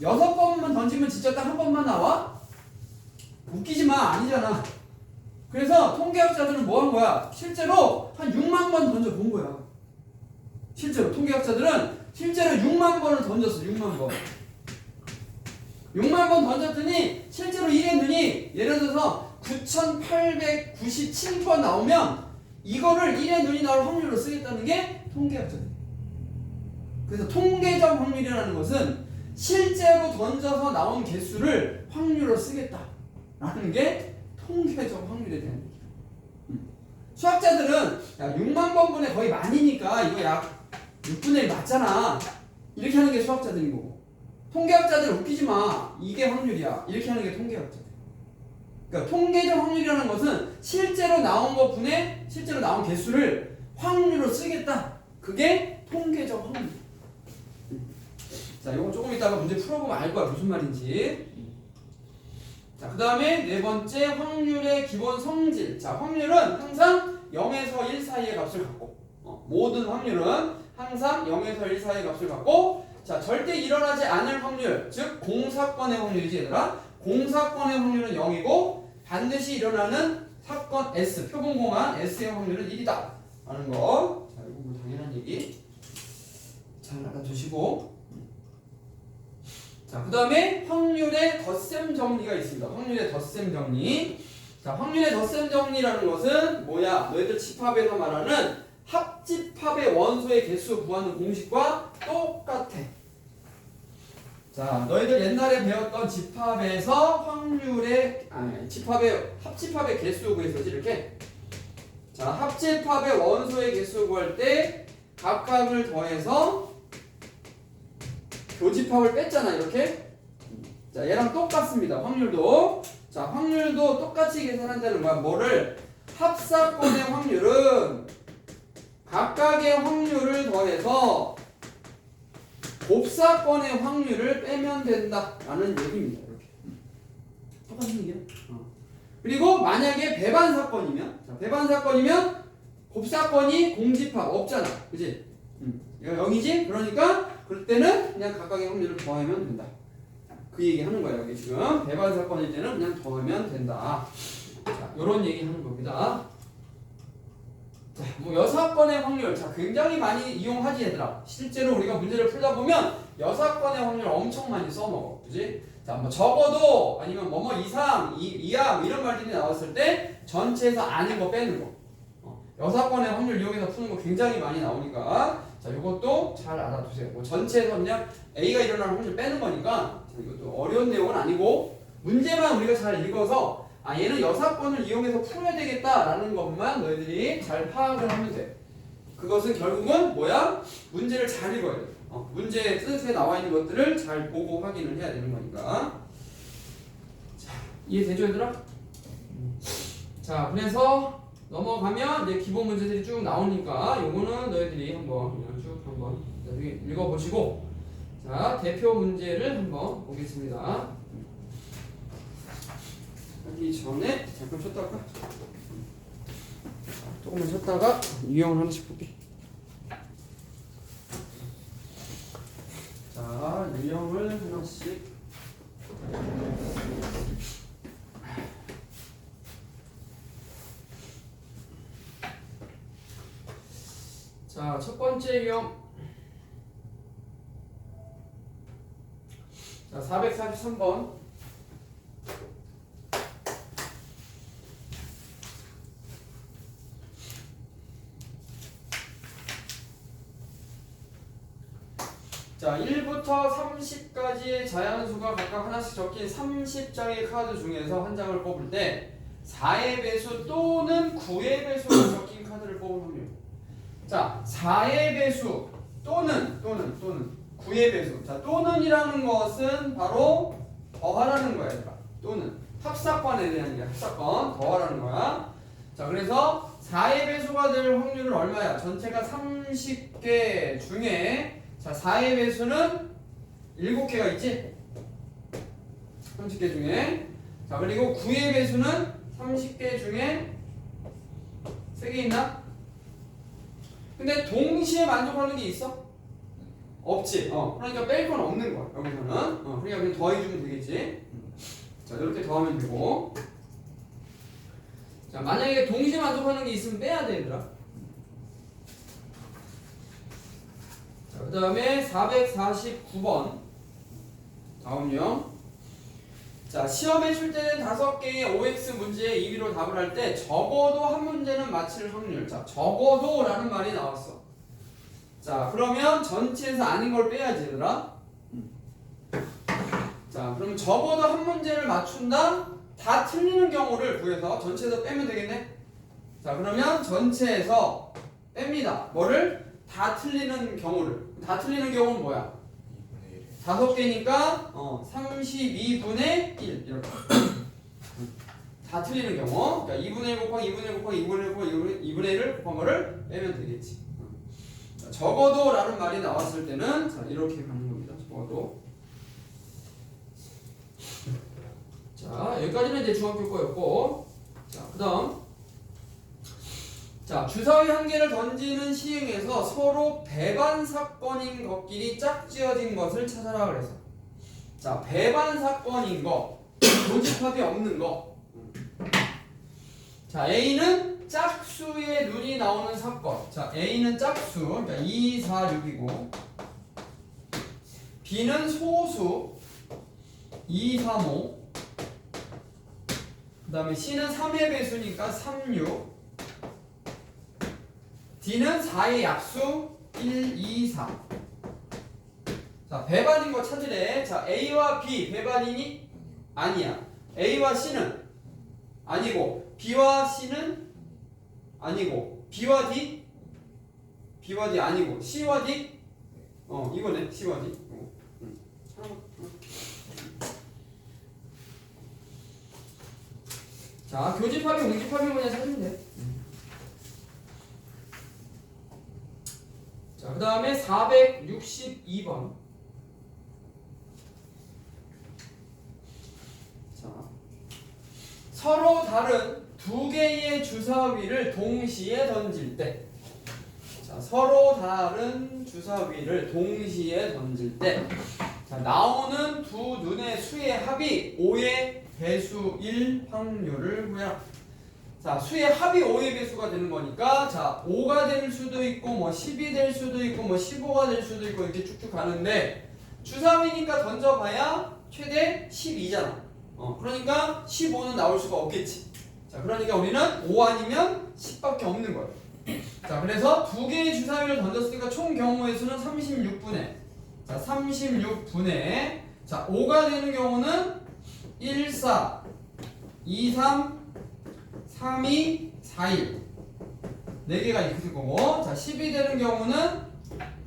6번만 던지면 진짜 딱 한 번만 나와? 웃기지 마. 아니잖아. 그래서 통계학자들은 뭐 한 거야? 실제로 한 6만 번 던져 본 거야. 실제로 통계학자들은 실제로 6만 번을 던졌어. 6만 번. 6만 번 던졌더니 실제로 1의 눈이 예를 들어서 9897번 나오면 이거를 1의 눈이 나올 확률로 쓰겠다는 게 통계학자들. 그래서 통계적 확률이라는 것은 실제로 던져서 나온 개수를 확률로 쓰겠다라는 게 통계적 확률에 대한 얘기야. 수학자들은 야 6만 번분의 거의 만이니까 이거 약 6분의 1 맞잖아. 이렇게 하는 게 수학자들인 거고, 통계학자들은 웃기지 마. 이게 확률이야. 이렇게 하는 게 통계학자들. 그러니까 통계적 확률이라는 것은 실제로 나온 것 분의 실제로 나온 개수를 확률로 쓰겠다. 그게 통계적 확률. 자, 이거 조금 이따가 문제 풀어보면 알 거야 무슨 말인지. 자, 그 다음에 네 번째 확률의 기본 성질. 자, 확률은 항상 0에서 1 사이의 값을 갖고 모든 확률은 항상 0에서 1 사이의 값을 갖고 자, 절대 일어나지 않을 확률, 즉 공사건의 확률이지 얘들아. 공사건의 확률은 0이고 반드시 일어나는 사건 S, 표본공한 S의 확률은 1이다 라는 거. 자, 이거 뭐 당연한 얘기 잘 알아두시고. 자, 그 다음에 확률의 덧셈 정리가 있습니다. 확률의 덧셈 정리. 자, 확률의 덧셈 정리라는 것은 뭐야? 너희들 집합에서 말하는 합집합의 원소의 개수 구하는 공식과 똑같아. 자, 너희들 옛날에 배웠던 집합에서 합집합의 개수 구했었지 이렇게. 자, 합집합의 원소의 개수 구할 때 각각을 더해서 교집합을 뺐잖아 이렇게. 자, 얘랑 똑같습니다. 확률도. 자, 확률도 똑같이 계산한다는 거야. 뭐를? 합사건의 확률은 각각의 확률을 더해서 곱사건의 확률을 빼면 된다라는 얘기입니다. 이렇게. 똑같은 얘기야. 그리고 만약에 배반사건이면, 자, 배반사건이면 곱사건이 공집합 없잖아, 그지? 이거 0이지? 그러니까 그럴 때는 그냥 각각의 확률을 더하면 된다. 그 얘기 하는 거야 여기 지금. 배반사건일 때는 그냥 더하면 된다. 자, 요런 얘기 하는 겁니다. 자, 뭐 여사건의 확률, 자, 굉장히 많이 이용하지 얘들아. 실제로 우리가 문제를 풀다 보면 여사건의 확률 엄청 많이 써먹어, 그지? 자, 뭐 적어도 아니면 뭐뭐 이상, 이하 뭐 이런 말들이 나왔을 때 전체에서 아닌 거 빼는 거. 여사건의 확률 이용해서 푸는 거 굉장히 많이 나오니까 자, 이것도 잘 알아두세요. 뭐 전체에서 그냥 A가 일어나는 확률 빼는 거니까 자, 이것도 어려운 내용은 아니고 문제만 우리가 잘 읽어서 아, 얘는 여사건을 이용해서 풀어야 되겠다라는 것만 너희들이 잘 파악을 하면 돼. 그것은 결국은 뭐야? 문제를 잘 읽어야 돼. 문제 뜻에 나와 있는 것들을 잘 보고 확인을 해야 되는 거니까. 자, 이해되죠 얘들아? 자, 그래서 넘어가면 이제 기본 문제들이 쭉 나오니까 요거는 너희들이 한번 그냥 쭉 한번 읽어보시고 자, 대표 문제를 한번 보겠습니다. 하기 전에 잠깐 쉬었다가 조금만 쉬었다가 유형을 하나씩 볼게. 자, 유형을 하나씩. 자, 첫 번째 유형. 자, 443번. 자, 1부터 30까지의 자연수가 각각 하나씩 적힌 30장의 카드 중에서 한 장을 뽑을 때 4의 배수 또는 9의 배수가 적힌 카드를 뽑은 확률. 자, 4의 배수 또는 9의 배수. 자, 또는이라는 것은 바로 더하라는 거야, 얘들아. 또는 합사건에 대한 얘기야. 합사건 더하라는 거야. 자, 그래서 4의 배수가 될 확률은 얼마야? 전체가 30개 중에 자, 4의 배수는 7개가 있지? 30개 중에. 자, 그리고 9의 배수는 30개 중에 3개 있나? 근데 동시에 만족하는 게 있어? 없지. 그러니까 뺄 건 없는 거야, 여기서는. 그러니까 그냥 더해주면 되겠지. 자, 이렇게 더하면 되고. 자, 만약에 동시에 만족하는 게 있으면 빼야 돼, 얘들아. 그 다음에 449번 다음 유형. 자, 시험에 출제된 5개의 OX 문제에 2위로 답을 할 때 적어도 한 문제는 맞힐 확률. 자, 적어도 라는 말이 나왔어. 자, 그러면 전체에서 아닌 걸 빼야지 얘들아. 자, 그럼 적어도 한 문제를 맞춘다? 다 틀리는 경우를 구해서 전체에서 빼면 되겠네. 자, 그러면 전체에서 뺍니다. 뭐를? 다 틀리는 경우를. 다 틀리는 경우는 뭐야? 5개니까 32분의 1 이렇게. 다 틀리는 경우. 그러니까 2분의 1 곱하기 2분의 1 곱하기 2분의 1 곱하기 2분의 1을 곱한 거를 빼면 되겠지. 자, 적어도 라는 말이 나왔을 때는 자, 이렇게 가는 겁니다. 적어도. 자, 여기까지는 이제 중학교 거였고, 자, 그 다음. 자, 주사위 한 개를 던지는 시행에서 서로 배반 사건인 것끼리 짝지어진 것을 찾아라 그래서. 자, 배반 사건인 거, 교집합이 없는 거. 자, A는 짝수의 눈이 나오는 사건. 자, A는 짝수, 그러니까 2, 4, 6이고, B는 소수, 2, 3, 5. 그 다음에 C는 3의 배수니까 3, 6. D는 4의 약수, 1, 2, 4. 자, 배반인 거 찾으래. 자, A와 B 배반이니? 아니야. A와 C는? 아니고, B와 C는? 아니고, B와 D? B와 D 아니고, C와 D? 이거네. C와 D. 자, 교집합이 공집합이 뭐냐 찾으면 돼. 자, 그 다음에 462번. 자, 서로 다른 두 개의 주사위를 동시에 던질 때. 자, 서로 다른 주사위를 동시에 던질 때. 자, 나오는 두 눈의 수의 합이 5의 배수 1 확률을 구해라. 자, 수의 합이 5의 배수가 되는 거니까 자, 5가 될 수도 있고 뭐 10이 될 수도 있고 뭐 15가 될 수도 있고 이렇게 쭉쭉 가는데 주사위니까 던져봐야 최대 12잖아. 그러니까 15는 나올 수가 없겠지. 자, 그러니까 우리는 5 아니면 10밖에 없는 거예요. 자, 그래서 두 개의 주사위를 던졌으니까 총 경우의 수는 36분의 자, 36분의 자, 5가 되는 경우는 1, 4, 2, 3, 3, 2, 4, 1 4개가 이렇게 될 거고 자, 10이 되는 경우는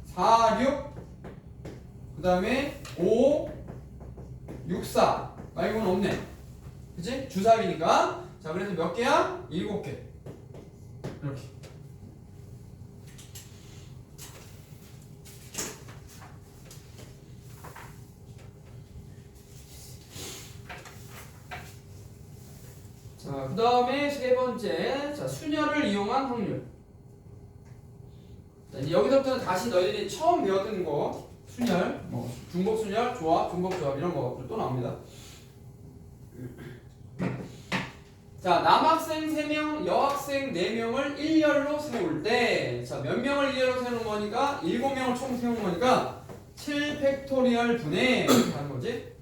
4, 6 그 다음에 5, 6, 4 말고는 없네. 그치? 주사위니까 자, 그래서 몇 개야? 7개 이렇게. 자, 그 다음에 세 번째, 자, 순열을 이용한 확률. 자, 이제 여기서부터는 다시 너희들이 처음 배웠던 거, 순열, 뭐 중복 순열, 조합, 중복 조합 이런 거 또 나옵니다. 자, 남학생 3명, 여학생 4명을 1열로 세울 때, 자, 몇 명을 1열로 세우는 거니까 7명을 총 세우는 거니까 7팩토리얼 분의 이렇게 하는 거지.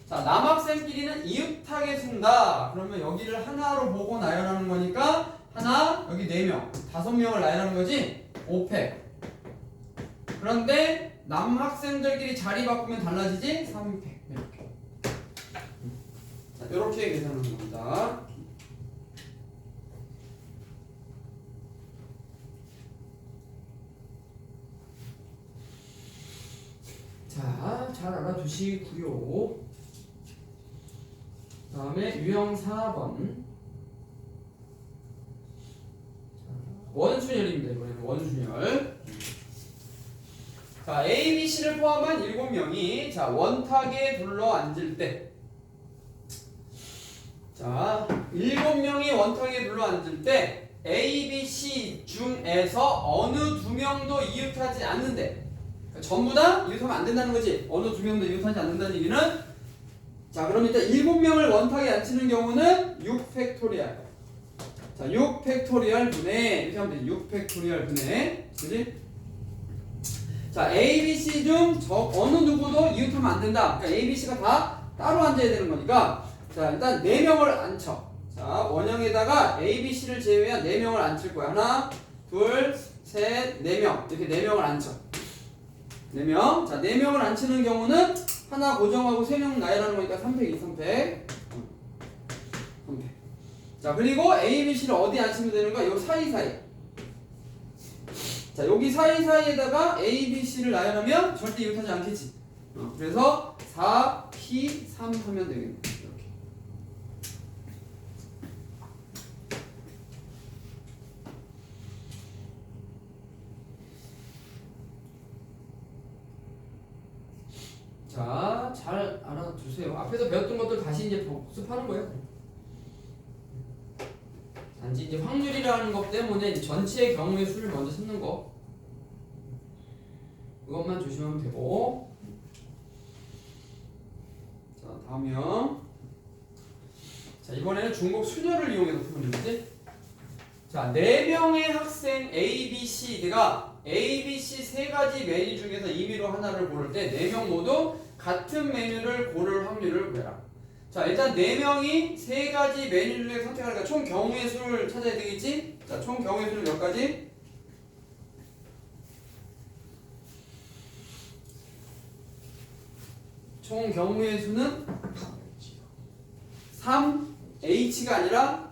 자, 남학생끼리는 이웃하게 쓴다. 그러면 여기를 하나로 보고 나열하는 거니까 하나, 여기 4명, 5명을 나열하는 거지. 5팩. 그런데 남학생들끼리 자리 바꾸면 달라지지? 3팩. 이렇게. 자, 이렇게 계산하는 겁니다. 자, 잘 알아두시고요. 다음에 유형 4번. 원순열입니다. 이번에는 원순열. 자, A, B, C를 포함한 7명이 자, 원탁에 둘러 앉을 때. 자, 7명이 원탁에 둘러 앉을 때 A, B, C 중에서 어느 2명도 이웃하지 않는데 그러니까 전부 다 이웃하면 안 된다는 거지. 어느 2명도 이웃하지 않는다는 얘기는 자, 그럼 일단 7명을 원탁에 앉히는 경우는 6팩토리얼. 자, 6팩토리얼 분의 이렇게 하면 되지. 6팩토리얼 분의 그지? 자, A, B, C 중 어느 누구도 이웃하면 안 된다. 그러니까 A, B, C가 다 따로 앉아야 되는 거니까 자, 일단 4명을 앉혀. 자, 원형에다가 A, B, C를 제외한 4명을 앉힐 거야. 하나, 둘, 셋, 4명. 이렇게 4명을 앉혀. 4명. 자, 4명을 앉히는 경우는 하나 고정하고 3명 나열하는 거니까 3팩, 3팩. 3팩. 자, 그리고 A, B, C를 어디 앉히면 되는가? 요 사이사이. 자, 여기 사이사이에다가 A, B, C를 나열하면 절대 이웃하지 않겠지. 그래서 4, P, 3 하면 되겠네. 이렇게. 앞에서 배웠던 것들 다시 이제 복습하는 거예요. 단지 이제 확률이라는 것 때문에 전체의 경우의 수를 먼저 찾는 거. 그것만 조심하면 되고. 자, 다음이요. 자, 이번에는 중복 순열을 이용해서 푸는 문제. 자, 4명의 학생 A, B, C 내가 A, B, C 세 가지 메뉴 중에서 임의로 하나를 고를 때 4명 모두 같은 메뉴를 고를 확률을 구해라. 자, 일단 4명이 세 가지 메뉴 중에 선택하니까 총 경우의 수를 찾아야 되겠지? 자, 총 경우의 수는 몇 가지? 총 경우의 수는 3H가 아니라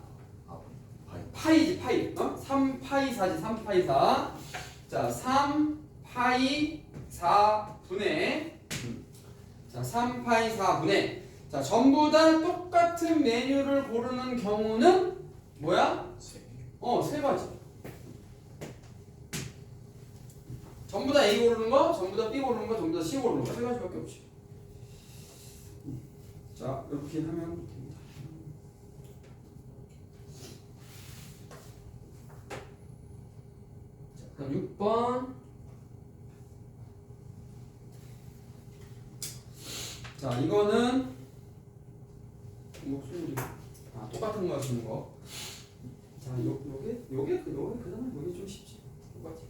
파이지, 파이. 3파이 4지, 3파이 4. 자, 3파이 4분의 자, 3파이 4분의 자, 전부 다 똑같은 메뉴를 고르는 경우는 뭐야? 세 가지. 전부 다 A 고르는 거, 전부 다 B 고르는 거, 전부 다 C 고르는 거. 세 가지밖에 없지. 자, 이렇게 하면 됩니다. 그럼 6번. 자, 이거는 목소리 똑같은 거 쓰는 거. 자, 요게 그다음에 요게 좀 쉽지. 똑같지.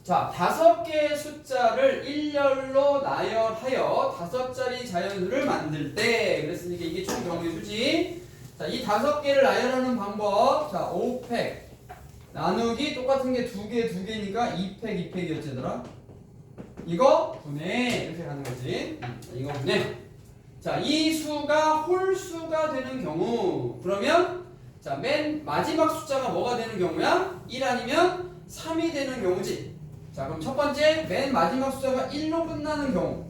자, 5개의 숫자를 일렬로 나열하여 5자리 자연수를 만들 때 그랬으니까 이게 총 경우의 수지. 자, 이 5개를 나열하는 방법. 자, 5팩 나누기 똑같은 게 2개니까 2팩이었지더라. 이거 분해 이렇게 가는 거지. 이거 분해. 자, 이 수가 홀수가 되는 경우 그러면 자, 맨 마지막 숫자가 뭐가 되는 경우야? 1 아니면 3이 되는 경우지. 자, 그럼 첫 번째 맨 마지막 숫자가 1로 끝나는 경우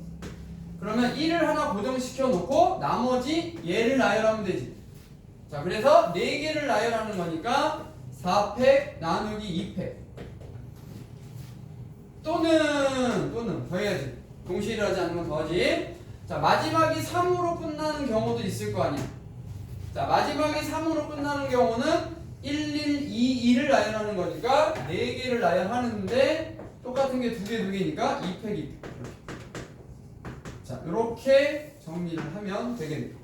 그러면 1을 하나 고정시켜 놓고 나머지 얘를 나열하면 되지. 자, 그래서 4개를 나열하는 거니까 4팩 나누기 2팩 또는 더 해야지. 동시에 일어나지 않으면 더하지. 자, 마지막이 3으로 끝나는 경우도 있을 거 아니야. 자, 마지막이 3으로 끝나는 경우는 1, 2를 나열하는 거니까 4개를 나열하는데 똑같은 게 2개니까 2팩 2팩. 자, 이렇게 정리를 하면 되겠네요.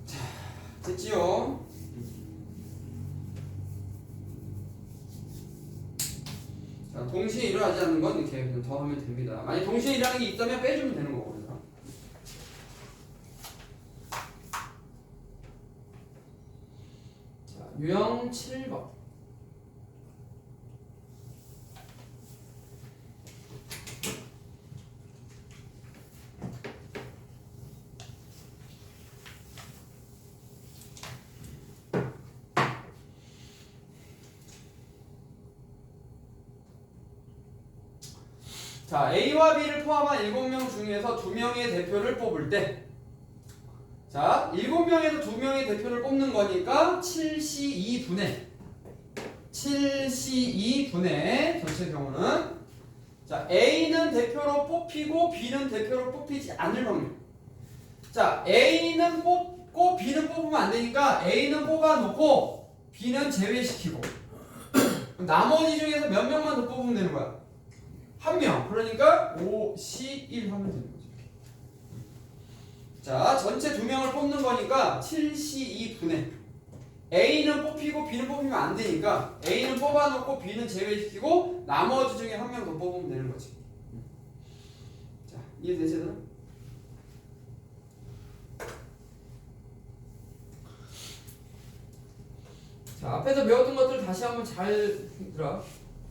자, 됐지요? 자, 동시에 일어나지 않는 건 이렇게 그냥 더 하면 됩니다. 만약 동시에 일어나는 게 있다면 빼주면 되는 거거든요. 자, 유형 7번. 자, A와 B를 포함한 7명 중에서 2명의 대표를 뽑을 때 자, 7명에서 2명의 대표를 뽑는 거니까 7C2분의 전체 경우는 자, A는 대표로 뽑히고 B는 대표로 뽑히지 않을 확률. 자, A는 뽑고 B는 뽑으면 안 되니까 A는 뽑아놓고 B는 제외시키고 나머지 중에서 몇 명만 더 뽑으면 되는 거야. 1명. 그러니까 5C1 하면 되는 거죠. 자, 전체 2명을 뽑는 거니까 7C2분의 A는 뽑히고 B는 뽑히면 안 되니까 A는 뽑아놓고 B는 제외시키고 나머지 중에 1명 더 뽑으면 되는 거지. 자, 이해되시나요? 자, 앞에서 배웠던 것들 다시 한번 잘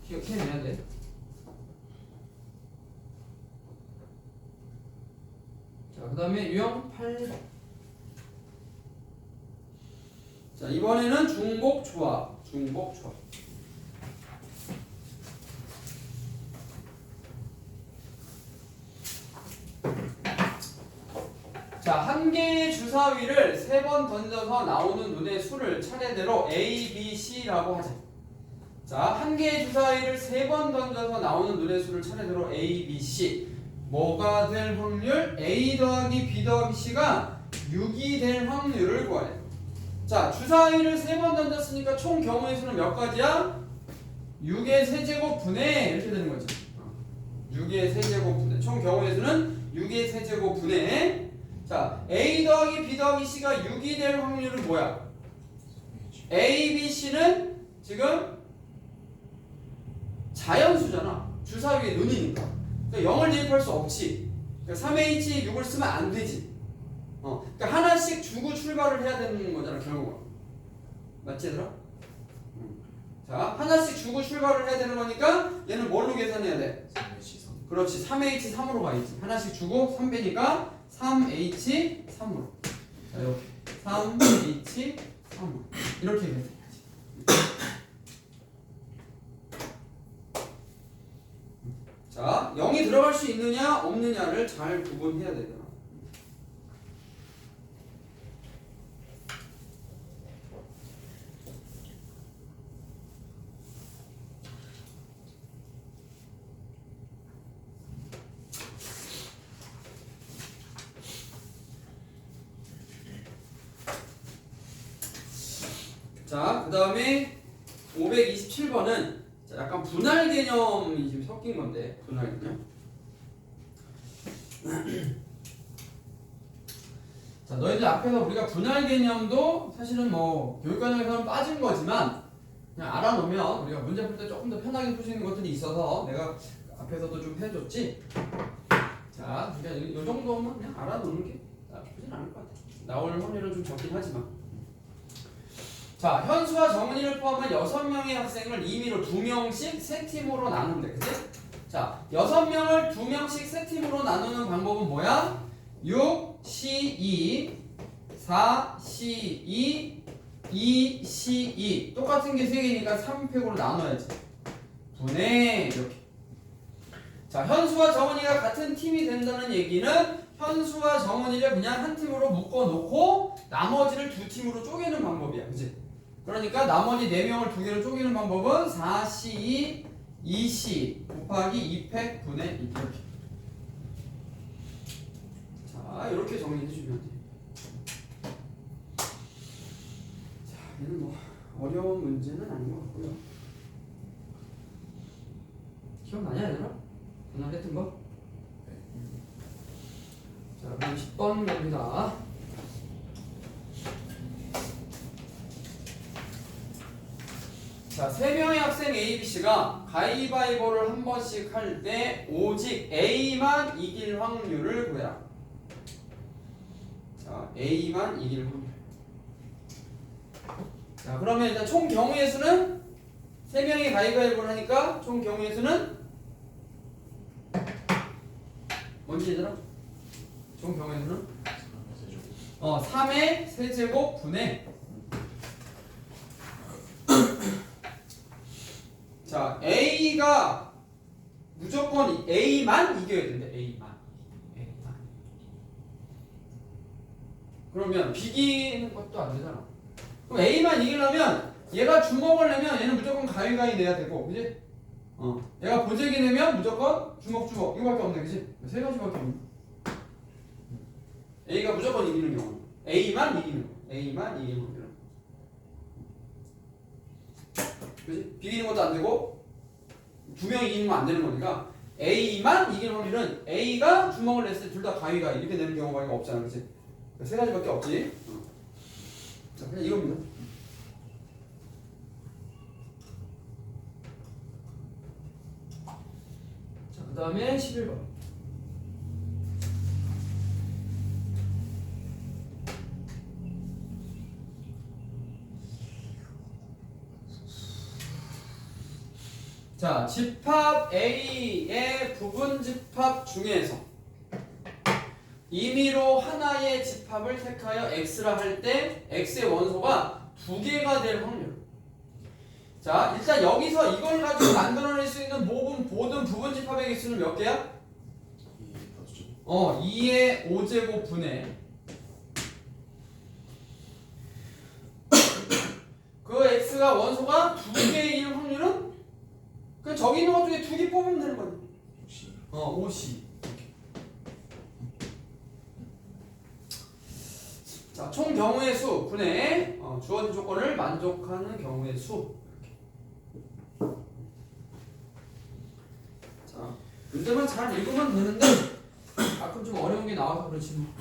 기억해내야 돼. 자, 그 다음에 유형 8번. 자, 이번에는 중복 조합. 자, 한 개의 주사위를 3번 던져서 나오는 눈의 수를 차례대로 A, B, C라고 하자. 자, 한 개의 주사위를 3번 던져서 나오는 눈의 수를 차례대로 A, B, C. 뭐가 될 확률? A 더하기 B 더하기 C가 6이 될 확률을 구하래. 자, 주사위를 3번 던졌으니까 총 경우의 수는 몇 가지야? 6의 세제곱 분의 이렇게 되는 거지. 6의 세제곱 분의 총 경우의 수는 6의 세제곱 분의. 자, A 더하기 B 더하기 C가 6이 될 확률은 뭐야? A, B, C는 지금 자연수잖아. 주사위의 눈이니까. 그러니까 0을 대입할 수 없지. 그러니까 3H 6을 쓰면 안 되지. 그러니까 하나씩 주고 출발을 해야 되는 거잖아, 결국은. 맞지, 얘들아? 자, 하나씩 주고 출발을 해야 되는 거니까 얘는 뭘로 계산해야 돼? 3H3. 그렇지, 3H3으로 가야지. 하나씩 주고 3배니까 3H3으로. 자, 이렇게 3H3으로 이렇게 계산해야지. 자, 0이 들어갈 수 있느냐 없느냐를 잘 구분해야 되잖아. 자, 그 다음에 527번은 약간 분할 개념이 지금 섞인 건데, 분할 개념. 자, 너희들 앞에서 우리가 분할 개념도 사실은 뭐 교육과정에서는 빠진 거지만 그냥 알아놓으면 우리가 문제 풀 때 조금 더 편하게 풀 수 있는 것들이 있어서 내가 앞에서도 좀 해줬지. 자, 그러니까 이 정도만 그냥 알아놓는 게 나쁘진 않을 것 같아. 나올 확률은 좀 적긴 하지만. 자, 현수와 정은이를 포함한 6명의 학생을 임의로 2명씩 세 팀으로 나누면 돼. 그치? 자, 6명을 2명씩 세 팀으로 나누는 방법은 뭐야? 6, C2, 4, C2, 2, C2 똑같은 게 3개니까 3팩으로 나눠야지. 분해 이렇게. 자, 현수와 정은이가 같은 팀이 된다는 얘기는 현수와 정은이를 그냥 한 팀으로 묶어놓고 나머지를 두 팀으로 쪼개는 방법이야. 그치? 그러니까 나머지 4명을 2개로 쪼개는 방법은 4C2, 2C 곱하기 2팩 분의 2 이렇게. 자, 이렇게 정리해주면 돼. 자, 얘는 뭐 어려운 문제는 아닌 것 같고요. 기억나냐 얘들아? 오늘 했던 거? 자, 그럼 10번 갑니다. 자, 3명의 학생 A, B, C가 가위바위보를 한 번씩 할 때 오직 A만 이길 확률을 구해라. 자, A만 이길 확률. 자, 그러면 일단 총 경우의 수는 3명이 가위바위보를 하니까 총 경우의 수는 뭔지 얘들아? 총 경우의 수는? 3의 세제곱 분의 자, A가 무조건 A만 이겨야 된대. A만. 그러면 비기는 것도 안 되잖아. 그럼 A만 이기려면 얘가 주먹을 내면 얘는 무조건 가위가위 내야 되고, 그지? 얘가 보재기 내면 무조건 주먹 이거밖에 없네, 그지? 3가지밖에 없네. A가 무조건 이기는 경우. A만 이기는 거. A만 이기는 거. 그지? 비기는 것도 안 되고 2명이 이기는 건 안 되는 거니까 A만 이기는 확률은 A가 주먹을 냈을 때 둘 다 가위가위 이렇게 되는 경우가 없잖아, 그치? 3가지밖에 없지. 자, 그냥 이겁니다. 자, 그 다음에 11번. 자, 집합 A의 부분 집합 중에서 임의로 하나의 집합을 택하여 X라 할 때 X의 원소가 2개가 될 확률. 자, 일단 여기서 이걸 가지고 만들어낼 수 있는 모든 부분 집합의 개수는 몇 개야? 2의 5제곱 분의 그 X가 원소가 2개일 확률은 그 저기 있는 것 중에 2개 뽑으면 되는 거지. 5C. 경우의 수 분의 주어진 조건을 만족하는 경우의 수. 자, 문제만 잘 읽으면 되는데 가끔 좀 어려운 게 나와서 그렇지 뭐.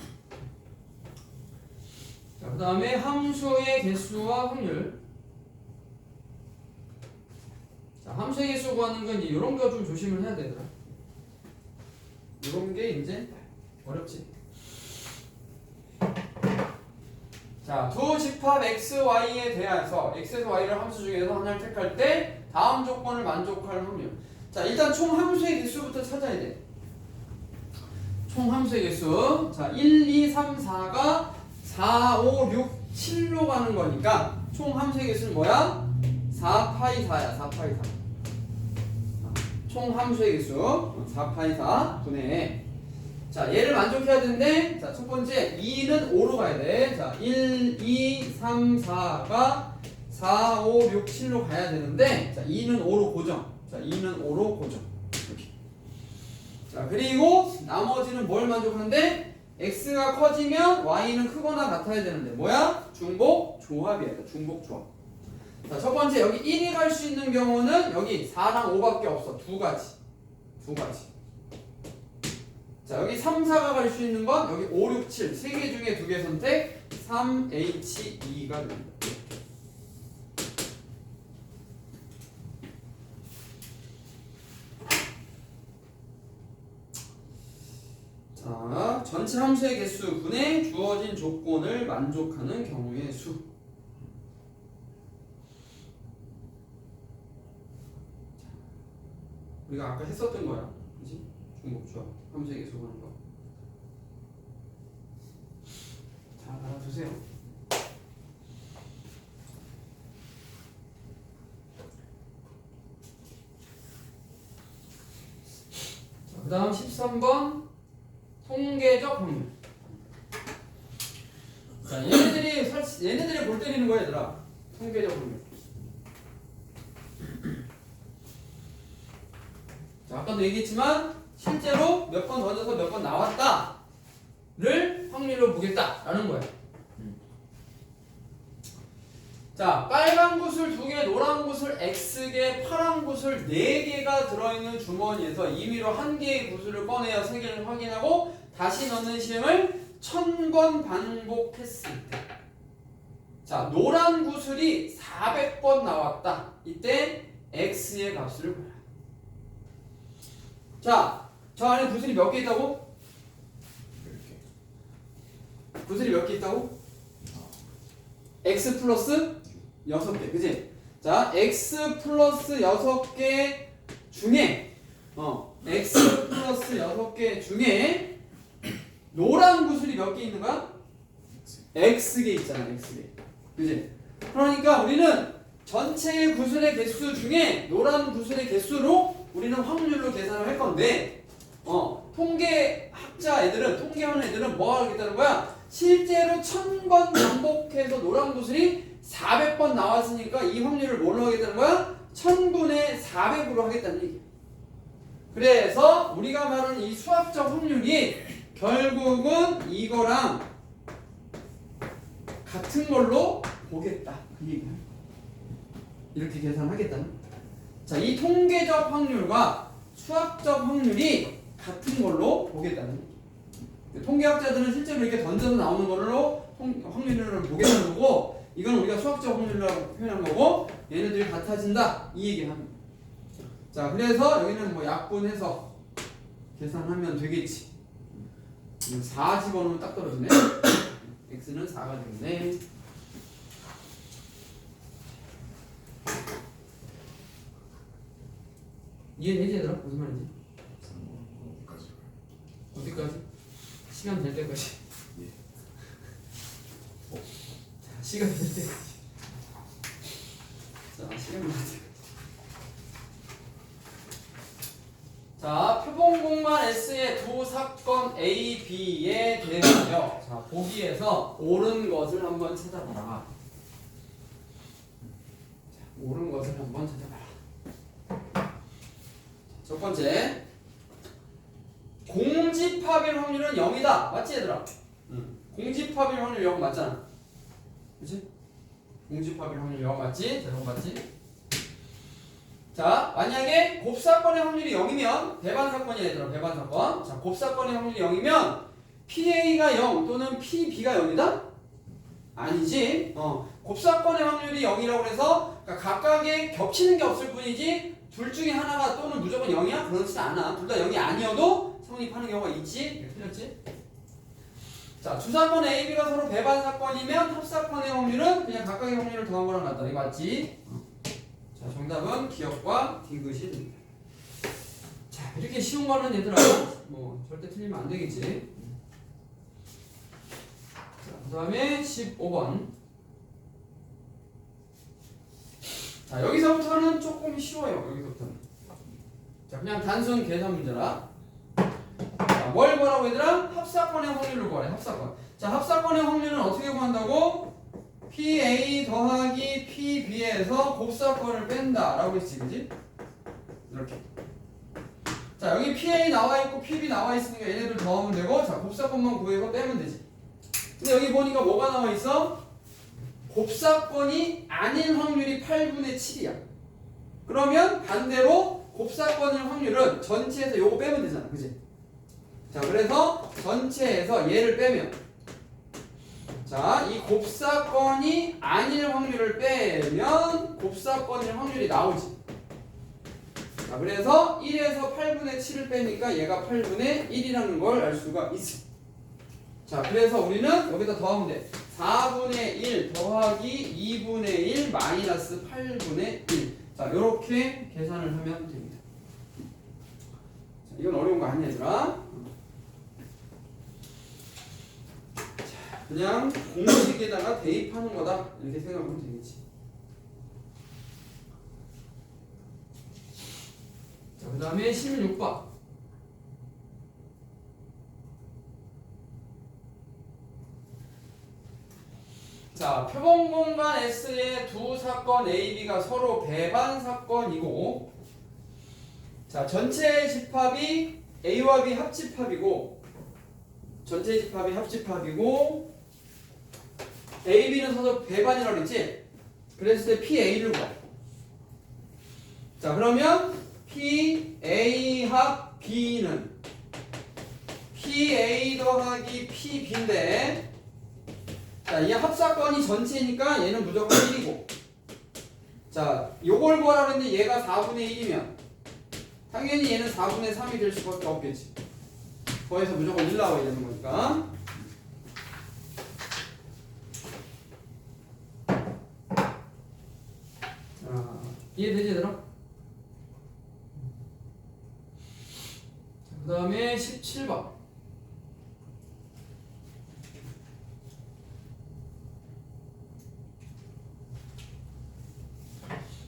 자, 그 다음에 함수의 개수와 확률. 자, 함수의 개수 구하는 건 이제 이런 거 좀 조심을 해야 되더라. 이런 게 이제 어렵지. 자, 두 집합 x, y에 대해서 x에서 y를 함수 중에서 하나를 택할 때 다음 조건을 만족할 확률. 자, 일단 총 함수의 개수부터 찾아야 돼. 총 함수의 개수. 자, 1, 2, 3, 4가 4, 5, 6, 7로 가는 거니까 총 함수의 개수는 뭐야? 4파이 4야. 4파이 4. 총 함수의 개수 4파이 4 분의. 자, 얘를 만족해야 되는데, 자, 첫 번째 2는 5로 가야 돼. 자, 1, 2, 3, 4가 4, 5, 6, 7로 가야 되는데, 자, 2는 5로 고정. 자, 2는 5로 고정. 이렇게. 자, 그리고 나머지는 뭘 만족하는데, x가 커지면 y는 크거나 같아야 되는데, 뭐야? 중복 조합이야. 중복 조합. 자, 첫 번째 여기 1이 갈 수 있는 경우는 여기 4랑 5밖에 없어. 두 가지. 자, 여기 3, 4가 갈 수 있는 건 여기 5, 6, 7 세 개 중에 두 개 선택 3H2가 됩니다. 자, 전체 함수의 개수 분의 주어진 조건을 만족하는 경우의 수. 우리가 아까 했었던 거야. 그지? 중복조합. 함수의 개수 보는 거. 잘 알아두세요. 그 다음 13번 통계적 확률. 자, 얘네들이 볼 때리는 거야, 얘들아. 통계적 확률. 자, 아까도 얘기했지만 실제로 몇 번 던져서 몇 번 나왔다를 확률로 보겠다라는 거야. 자, 빨간 구슬 2개, 노란 구슬 X개, 파란 구슬 4개가 들어있는 주머니에서 임의로 1개의 구슬을 꺼내어 3개를 확인하고 다시 넣는 시행을 1000번 반복했을 때, 자, 노란 구슬이 400번 나왔다. 이때 X의 값을 보라. 자, 저 안에 구슬이 몇 개 있다고? 구슬이 몇 개 있다고? X 플러스 6개, 그지? 자, X 플러스 6개 중에 X 플러스 6개 중에 노란 구슬이 몇 개 있는 거야? X개 있잖아, X개. 그지? 그러니까 우리는 전체 구슬의 개수 중에 노란 구슬의 개수로 우리는 확률로 계산을 할 건데, 통계학자 애들은, 통계하는 애들은 뭐 하겠다는 거야? 실제로 1000번 반복해서 노란 구슬이 400번 나왔으니까 이 확률을 뭘로 하겠다는 거야? 1000분의 400으로 하겠다는 얘기야. 그래서 우리가 말하는 이 수학적 확률이 결국은 이거랑 같은 걸로 보겠다. 그 얘기야. 이렇게 계산하겠다는. 자, 이 통계적 확률과 수학적 확률이 같은 걸로 보겠다는 얘기. 통계학자들은 실제로 이렇게 던져서 나오는 걸로 확률을 보겠다는 거고, 이건 우리가 수학적 확률이라고 표현한 거고, 얘네들이 같아진다 이 얘기를 합니다. 자, 그래서 여기는 뭐 약분해서 계산하면 되겠지. 4 집어넣으면 딱 떨어지네. x는 4가 되겠네. 이해되지 얘들아? 무슨 말인지? 어디까지? 시간 될 때까지. 예. 자, 시간 될 때까지. 자, 시간 될 때까지. 자, 표본공간 S의 두 사건 A, B에 대하여, 자, 보기에서 옳은 것을 한번 찾아봐라. 자, 옳은 것을 한번 찾아봐라. 첫 번째, 공집합일 확률은 0이다. 맞지 얘들아? 공집합일 확률 0 맞잖아. 공집합일 확률 0 맞지? 자, 0 맞지? 자, 만약에 곱사건의 확률이 0이면 배반사건이야 얘들아. 배반사건. 자, 곱사건의 확률이 0이면 PA가 0 또는 PB가 0이다? 아니지. 곱사건의 확률이 0이라고 해서 그러니까 각각의 겹치는 게 없을 뿐이지 둘 중에 하나가 또는 무조건 0이야? 그렇지 않아. 둘 다 0이 아니어도 성립하는 경우가 있지. 틀렸지? 자, 주사건 A, B가 서로 배반사건이면 합사건의 확률은 그냥 각각의 확률을 더한 거랑 같다. 이거 맞지? 자, 정답은 기억과 디귿이 됩니다. 자, 이렇게 쉬운 거는 얘들아 뭐 절대 틀리면 안 되겠지. 자, 그 다음에 15번. 자, 여기서부터는 조금 쉬워요. 여기서부터는. 자, 그냥 단순 계산 문제라. 자, 뭘 구하라고 얘들아? 합사건의 확률을 구하래. 합사건. 자, 합사건의 확률은 어떻게 구한다고? PA 더하기 PB에서 곱사건을 뺀다 라고 했지, 그지? 이렇게. 자, 여기 PA 나와있고 PB 나와있으니까 얘네들 더하면 되고, 자, 곱사건만 구해서 빼면 되지. 근데 여기 보니까 뭐가 나와있어? 곱사건이 아닌 확률이 8분의 7이야. 그러면 반대로 곱사건의 확률은 전체에서 요거 빼면 되잖아, 그지? 자, 그래서 전체에서 얘를 빼면, 자, 이 곱사건이 아닐 확률을 빼면 곱사건일 확률이 나오지. 자, 그래서 1에서 8분의 7을 빼니까 얘가 8분의 1이라는 걸 알 수가 있어. 자, 그래서 우리는 여기다 더하면 돼. 4분의 1 더하기 2분의 1 마이너스 8분의 1. 자, 요렇게 계산을 하면 됩니다. 자, 이건 어려운 거 아니야, 얘들아. 그냥 공식에다가 대입하는 거다 이렇게 생각하면 되겠지. 자, 그 다음에 16번. 자, 표본 공간 S의 두 사건 A, B가 서로 배반 사건이고, 자, 전체 집합이 A와 B 합집합이고, 전체 집합이 합집합이고, A, B는 서로 배반이라고 그랬지? 그랬을 때 PA를 구해. 자, 그러면 PA 합 B는 PA 더하기 PB인데, 자, 이 합사건이 전체니까 얘는 무조건 1이고, 자, 요걸 구하라고 했는데 얘가 4분의 1이면 당연히 얘는 4분의 3이 될 수밖에 없겠지. 거기서 무조건 1 나와야 되는 거니까. 자, 이해되지 얘들아? 그 다음에 17번.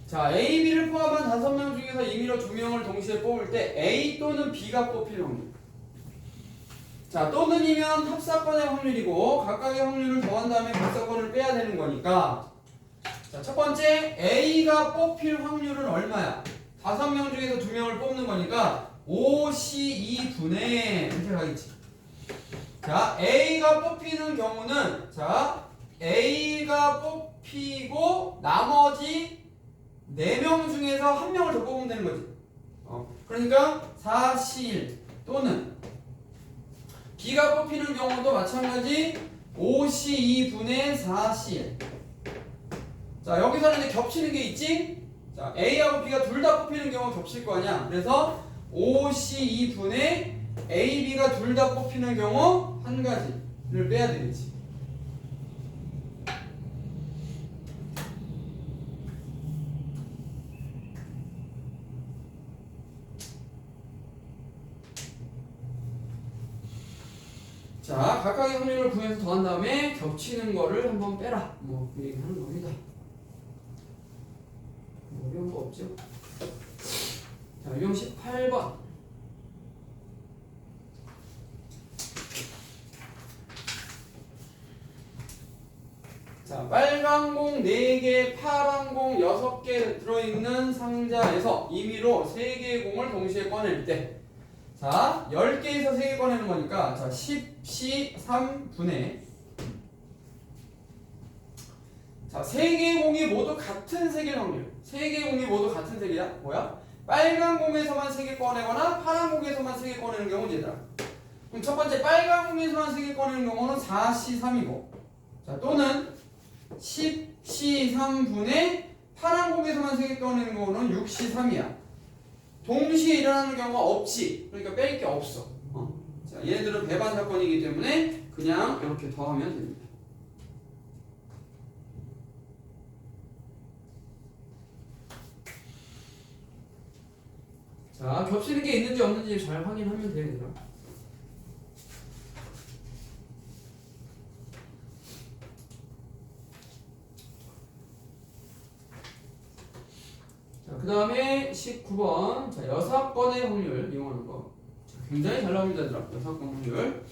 자, A, B를 포함한 5명 중에서 임의로 2명을 동시에 뽑을 때 A 또는 B가 뽑힐 확률. 자, 또는이면 합사건의 확률이고 각각의 확률을 더한 다음에 곱사건을 빼야 되는 거니까, 자, 첫 번째 A가 뽑힐 확률은 얼마야? 5명 중에서 2명을 뽑는 거니까 5C2분의 이렇게 가겠지. 자, A가 뽑히는 경우는, 자, A가 뽑히고 나머지 4명 중에서 1명을 더 뽑으면 되는 거지. 그러니까 4C1 또는 B가 뽑히는 경우도 마찬가지 5C2분의 4C1. 자, 여기서는 이제 겹치는 게 있지? 자, A하고 B가 둘 다 뽑히는 경우 겹칠 거 아니야. 그래서 5C2분의 A, B가 둘 다 뽑히는 경우 한 가지를 빼야 되겠지. 자, 각각의 확률을 구해서 더한 다음에 겹치는 거를 한번 빼라. 뭐 그 얘기 하는 겁니다. 뭐 어려운 거 없죠? 자, 유형 18번. 자, 빨간 공 4개, 파란 공 6개 들어있는 상자에서 임의로 3개의 공을 동시에 꺼낼 때, 자, 10개에서 3개 꺼내는 거니까, 자, 10C3분의 자, 세 개의 공이 모두 같은 색일 확률. 세 개의 공이 모두 같은 색이야. 뭐야? 빨간 공에서만 세 개 꺼내거나 파란 공에서만 세 개 꺼내는 경우는 얘들아. 그럼 첫 번째 빨간 공에서만 세 개 꺼내는 경우는 4C3이고, 자 또는 10C3분의 파란 공에서만 세 개 꺼내는 경우는 6C3이야. 동시에 일어나는 경우가 없지. 그러니까 뺄 게 없어. 자, 얘네들은 배반 사건이기 때문에 그냥 이렇게 더하면 됩니다. 자, 겹치는 게 있는지 없는지 잘 확인하면 돼요, 얘들아. 자, 그 다음에 19번. 자, 6건의 확률 이용하는 거. 자, 굉장히 잘 나옵니다, 얘들아. 6건 확률.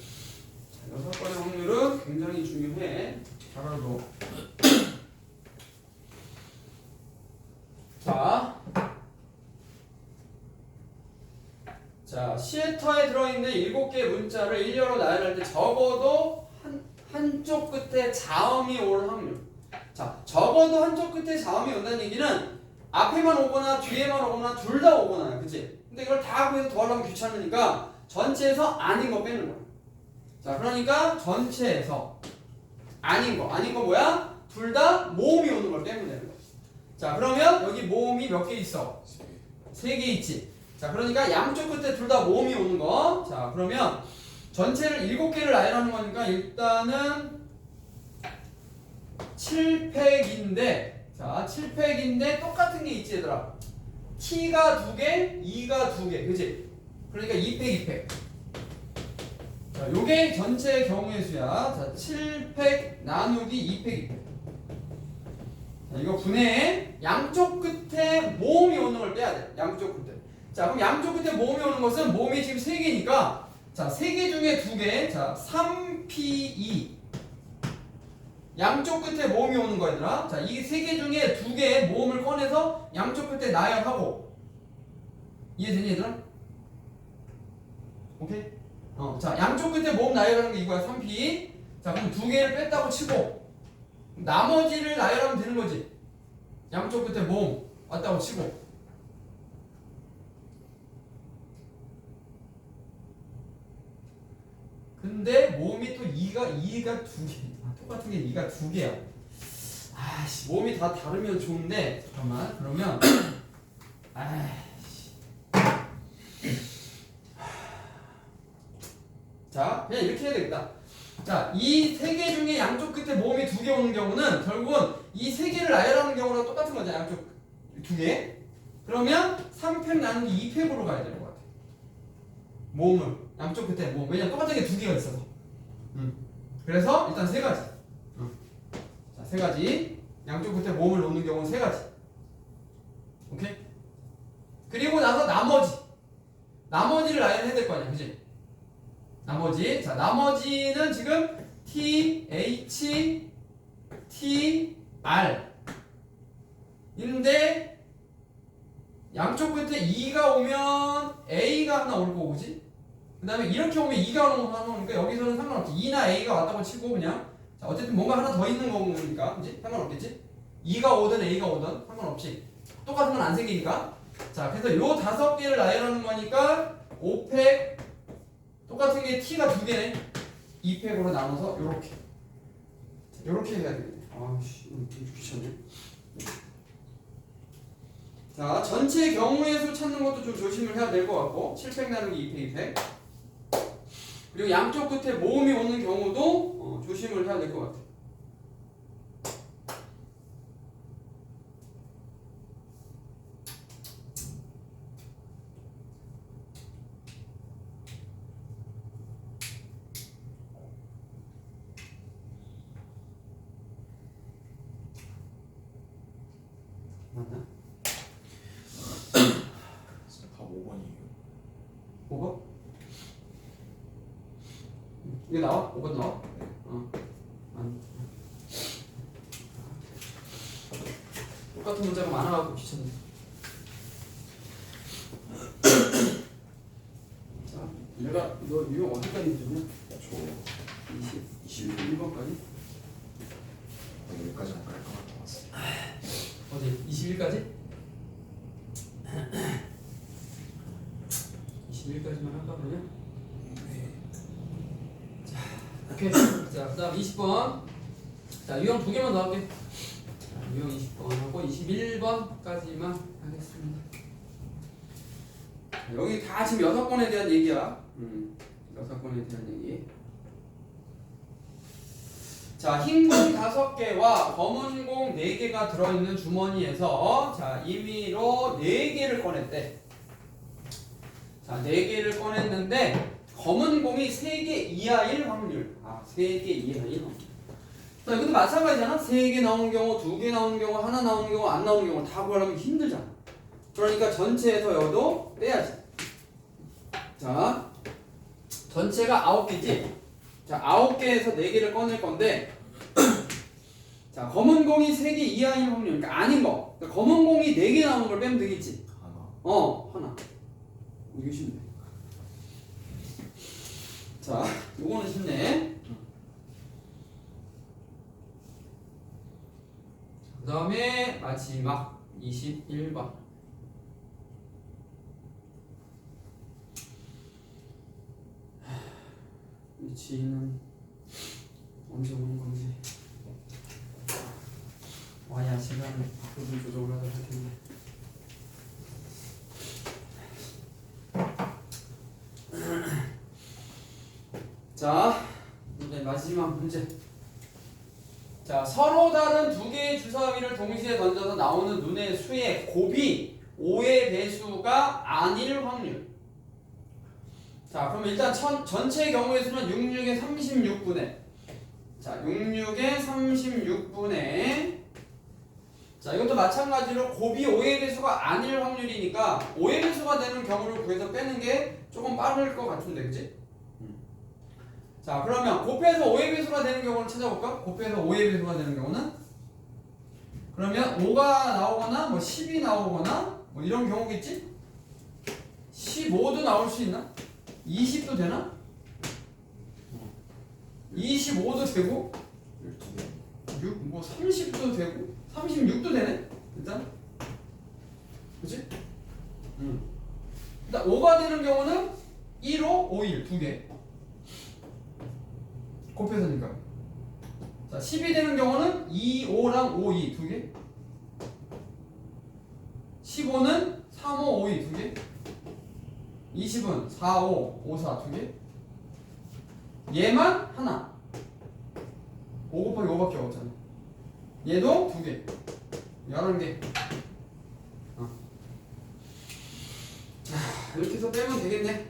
자, 6건의 확률은 굉장히 중요해. 잘 알고. 자, 시에터에 들어있는 7개의 문자를 일렬로 나열할 때 적어도 한쪽 끝에 자음이 올 확률. 자, 적어도 한쪽 끝에 자음이 온다는 얘기는 앞에만 오거나 뒤에만 오거나 둘 다 오거나요. 그치? 근데 이걸 다 구해서 더하려면 귀찮으니까 전체에서 아닌 거 빼는 거야. 자, 그러니까 전체에서 아닌 거 뭐야? 둘 다 모음이 오는 걸 빼면 되는 거야. 자, 그러면 여기 모음이 몇 개 있어? 3개 있지. 자, 그러니까 양쪽 끝에 둘 다 모음이 오는 거. 자, 그러면 전체를 7개를 나열하는 거니까 일단은 7팩인데, 자, 7팩인데 똑같은 게 있지, 얘들아. T가 2개, E가 2개, 그치? 그러니까 2팩, 2팩. 자, 요게 전체 경우의 수야. 자, 7팩 나누기 2팩, 2팩. 자, 이거 분해해. 양쪽 끝에 모음이 오는 걸 빼야 돼. 양쪽 끝에. 자, 그럼 양쪽 끝에 모음이 오는 것은 모음이 지금 3개니까, 자, 3개 중에 2개. 자, 3P2. 양쪽 끝에 모음이 오는 거 얘들아. 자, 이 3개 중에 2개의 모음을 꺼내서 양쪽 끝에 나열하고. 이해되니 얘들아? 오케이? 자, 양쪽 끝에 모음 나열하는 게 이거야. 3P. 자, 그럼 2개를 뺐다고 치고 나머지를 나열하면 되는 거지. 양쪽 끝에 모음 왔다고 치고. 근데 모음이 또 2가 2개. 똑같은 게 2가 2개야. 아씨, 몸이 다 다르면 좋은데, 잠깐만. 그러면 아이씨. 자, 그냥 이렇게 해야 되겠다. 자, 이 3개 중에 양쪽 끝에 모음이 2개 오는 경우는 결국은 이 3개를 나열하는 경우랑 똑같은 거죠. 양쪽 2개. 그러면 3팩 나누기 2팩으로 가야 되는 것 같아. 모음을 양쪽 끝에 모음. 왜냐면 똑같은 게 2개가 있어서. 그래서 일단 3가지. 자, 3가지. 양쪽 끝에 모음을 놓는 경우는 3가지. 오케이? 그리고 나서 나머지를 나열해야 될 거 아니야, 그지? 나머지. 자, 나머지는 지금 T, H, T, R. 인데 양쪽 끝에 2가 오면 A가 하나 올 거고, 그지? 그 다음에 이렇게 오면 2가 오는 거 하나 오니까 여기서는 상관없지. 2나 A가 왔다고 치고 그냥. 자, 어쨌든 뭔가 하나 더 있는 거니까, 그지? 상관없겠지? 2가 오든 A가 오든 상관없지. 똑같은 건 안 생기니까. 자, 그래서 요 5개를 나열하는 거니까 5팩 똑같은 게 T가 2개네. 2팩으로 나눠서 요렇게 해야 되겠네. 아씨, 좀 귀찮네. 자, 전체 경우의 수 찾는 것도 좀 조심을 해야 될 것 같고, 7팩 나누기 2팩, 2팩. 그리고 양쪽 끝에 모음이 오는 경우도 조심을 해야 될 것 같아. 맞나? 답 5번이에요. 5번? 이게 나와? 5번 나와? 네. 똑같은 문제가 많아가지고 귀찮네. 자, 얘가 너 이거 어디까지 줬냐? 저 21번까지? 여기까지는 깔끔할 것 같습니다. 어디 21까지? 21까지만 할까 그러면? 네. 오케이. 자, 그다음 20번. 자, 유형 두 개만 더 할게. 자, 유형 20번 하고 21번까지만 하겠습니다. 자, 여기 다 지금 6번에 대한 얘기야. 6번에 대한 얘기. 자, 흰 공 5개와 검은 공 4개가 들어있는 주머니에서 자, 임의로 4개를 꺼냈대. 자, 4개를 꺼냈는데 검은 공이 3개 이하일 확률. 3개 이하일 확률. 자, 이것도 마찬가지잖아. 3개 나오는 경우, 2개 나오는 경우, 하나 나오는 경우, 안 나오는 경우 다 구하려면 힘들잖아. 그러니까 전체에서 여도 빼야지. 자, 전체가 9개지. 자, 9개에서 4개를 꺼낼 건데 자, 검은 공이 3개 이하일 확률. 그러니까 아닌 거. 그러니까 검은 공이 4개 나오는 걸 빼면 되겠지. 하나. 이게 쉽네. 자, 요거는 쉽네. 그 다음에 마지막 21번. 이 지인은 언제 오는 건지 와야 시간을 바꾸든 조정을 하자 할 텐데. 자, 이제 마지막 문제. 자, 서로 다른 2개의 주사위를 동시에 던져서 나오는 눈의 수의 곱이 5의 배수가 아닐 확률. 자, 그럼 일단 전체 경우의 수는 66의 36분의 자, 66의 36분의 자, 이것도 마찬가지로 곱이 5의 배수가 아닐 확률이니까 5의 배수가 되는 경우를 구해서 빼는 게 조금 빠를 것 같은데, 그치? 자, 그러면 곱해서 5의 배수가 되는 경우를 찾아볼까? 곱해서 5의 배수가 되는 경우는? 그러면 5가 나오거나 뭐 10이 나오거나 뭐 이런 경우겠지? 15도 나올 수 있나? 20도 되나? 25도 되고 6, 뭐 30도 되고 36도 되네? 일단 그치? 일단 5가 되는 경우는 1호, 5일 2개 곱해서니까. 자, 10이 되는 경우는 2, 5랑 5, 2 2개 15는 3, 5, 5, 2 2개 20은 4, 5, 5, 4 2개 얘만 하나 5 곱하기 5밖에 없잖아. 얘도 2개 11개. 자, 이렇게 해서 빼면 되겠네.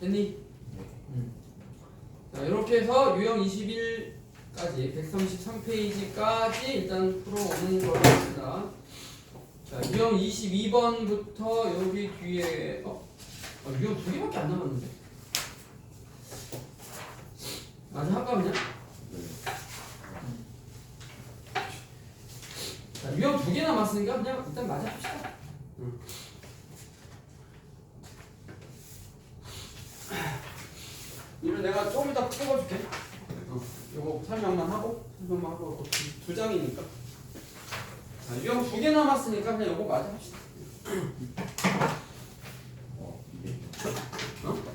됐니? 자, 이렇게 해서 유형 21까지 133페이지까지 일단 풀어오는 걸로 합니다. 자, 유형 22번부터 여기 뒤에 유형 2개밖에 안 남았는데 맞아 할까 그냥? 자, 유형 2개 남았으니까 그냥 일단 맞아 합시다. 이걸 내가 조금 이따 뽑아줄게. 요거 설명만 하고 두 장이니까. 자, 유형 2개 남았으니까 그냥 요거 맞아 합시다.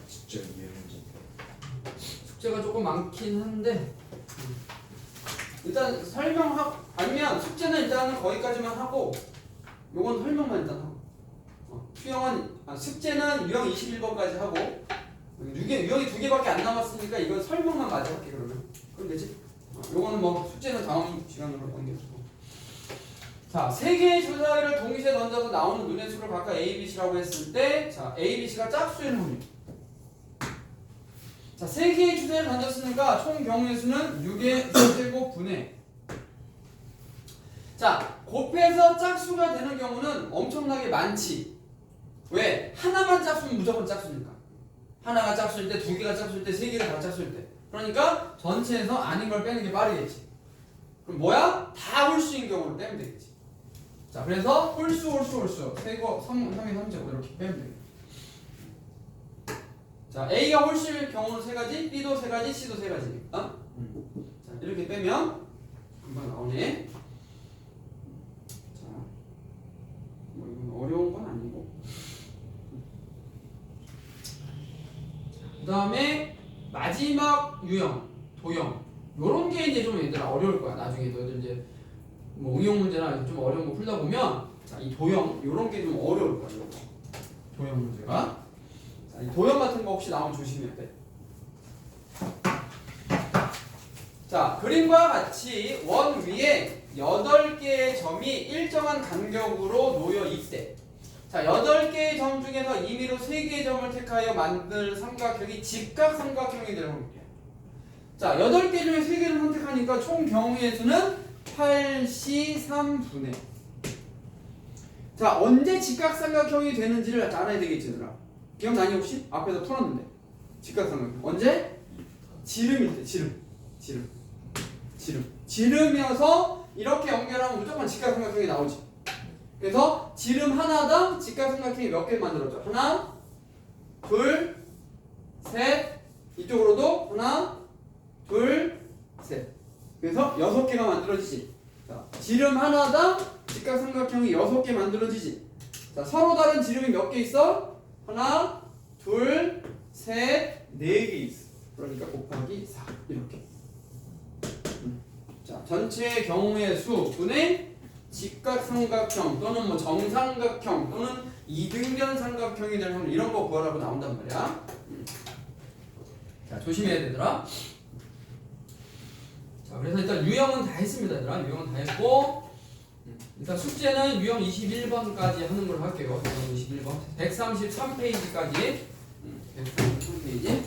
진짜 이해 문제. 숙제가 조금 많긴 한데 일단 아니면 숙제는 일단은 거기까지만 하고 요건 설명만 일단 하고 숙제는 유형 21번까지 하고 유형이 2개밖에 안 남았으니까 이건 설명만 마저 할게. 그러면 되지? 요거는 뭐 숙제는 다음 시간으로 넘겨주고. 자, 3개의 주사위를 동시에 던져서 나오는 눈의 수를 각각 A, B, C라고 했을 때 자, A, B, C가 짝수인 확률. 자, 3개의 주사위를 던졌으니까 총 경우의 수는 6의 세제곱분의 자, 곱해서 짝수가 되는 경우는 엄청나게 많지. 왜? 하나만 짝수면 무조건 짝수니까. 하나가 짝수일 때, 2개가 짝수일 때, 3개가 다 짝수일 때. 그러니까 전체에서 아닌 걸 빼는 게 빠르겠지. 그럼 뭐야? 다 홀수인 경우를 빼면 되겠지. 자, 그래서 홀수. 3거, 3의 3제곱 이렇게 빼면 되겠지. 자, A가 홀수일 경우는 3가지, B도 3가지, C도 3가지니까. 자, 이렇게 빼면 금방 나오네. 자, 뭐 이건 어려운 건 아니고. 그 다음에 마지막 유형, 도형. 요런 게 이제 좀 얘들아 어려울 거야. 나중에 너희들 이제 뭐 응용 문제나 좀 어려운 거 풀다 보면 자, 이 도형 요런 게 좀 어려울 거야. 요거. 도형 문제가. 자, 이 도형 같은 거 혹시 나오면 조심해야 돼. 자, 그림과 같이 원 위에 8개의 점이 일정한 간격으로 놓여 있대. 자, 8개의 점 중에서 임의로 3개의 점을 택하여 만들 삼각형이 직각삼각형이 되는 겁니다. 자, 8개 중에 3개를 선택하니까 총 경우의 수는 8C3분의. 자, 언제 직각삼각형이 되는지를 알아야 되겠지, 얘들아. 기억나니 혹시? 앞에서 풀었는데. 직각삼각형. 언제? 지름일 때, 지름이어서 이렇게 연결하면 무조건 직각삼각형이 나오지. 그래서 지름 하나당 직각삼각형이 몇 개 만들었죠? 하나, 둘, 셋. 이쪽으로도 하나, 둘, 셋. 그래서 6개가 만들어지지. 자, 지름 하나당 직각삼각형이 6개 만들어지지. 자, 서로 다른 지름이 몇 개 있어? 하나, 둘, 셋, 4개 있어. 그러니까 곱하기 4 이렇게. 자, 전체 경우의 수분의 직각삼각형 또는 뭐 정삼각형 또는 이등변 삼각형이 될 확률 이런 거 구하라고 나온단 말이야. 자, 조심해야 되더라. 자, 그래서 일단 유형은 다 했습니다, 얘들아. 유형은 다 했고 일단 숙제는 유형 21번까지 하는 걸로 할게요. 유형 21번 133페이지까지 133페이지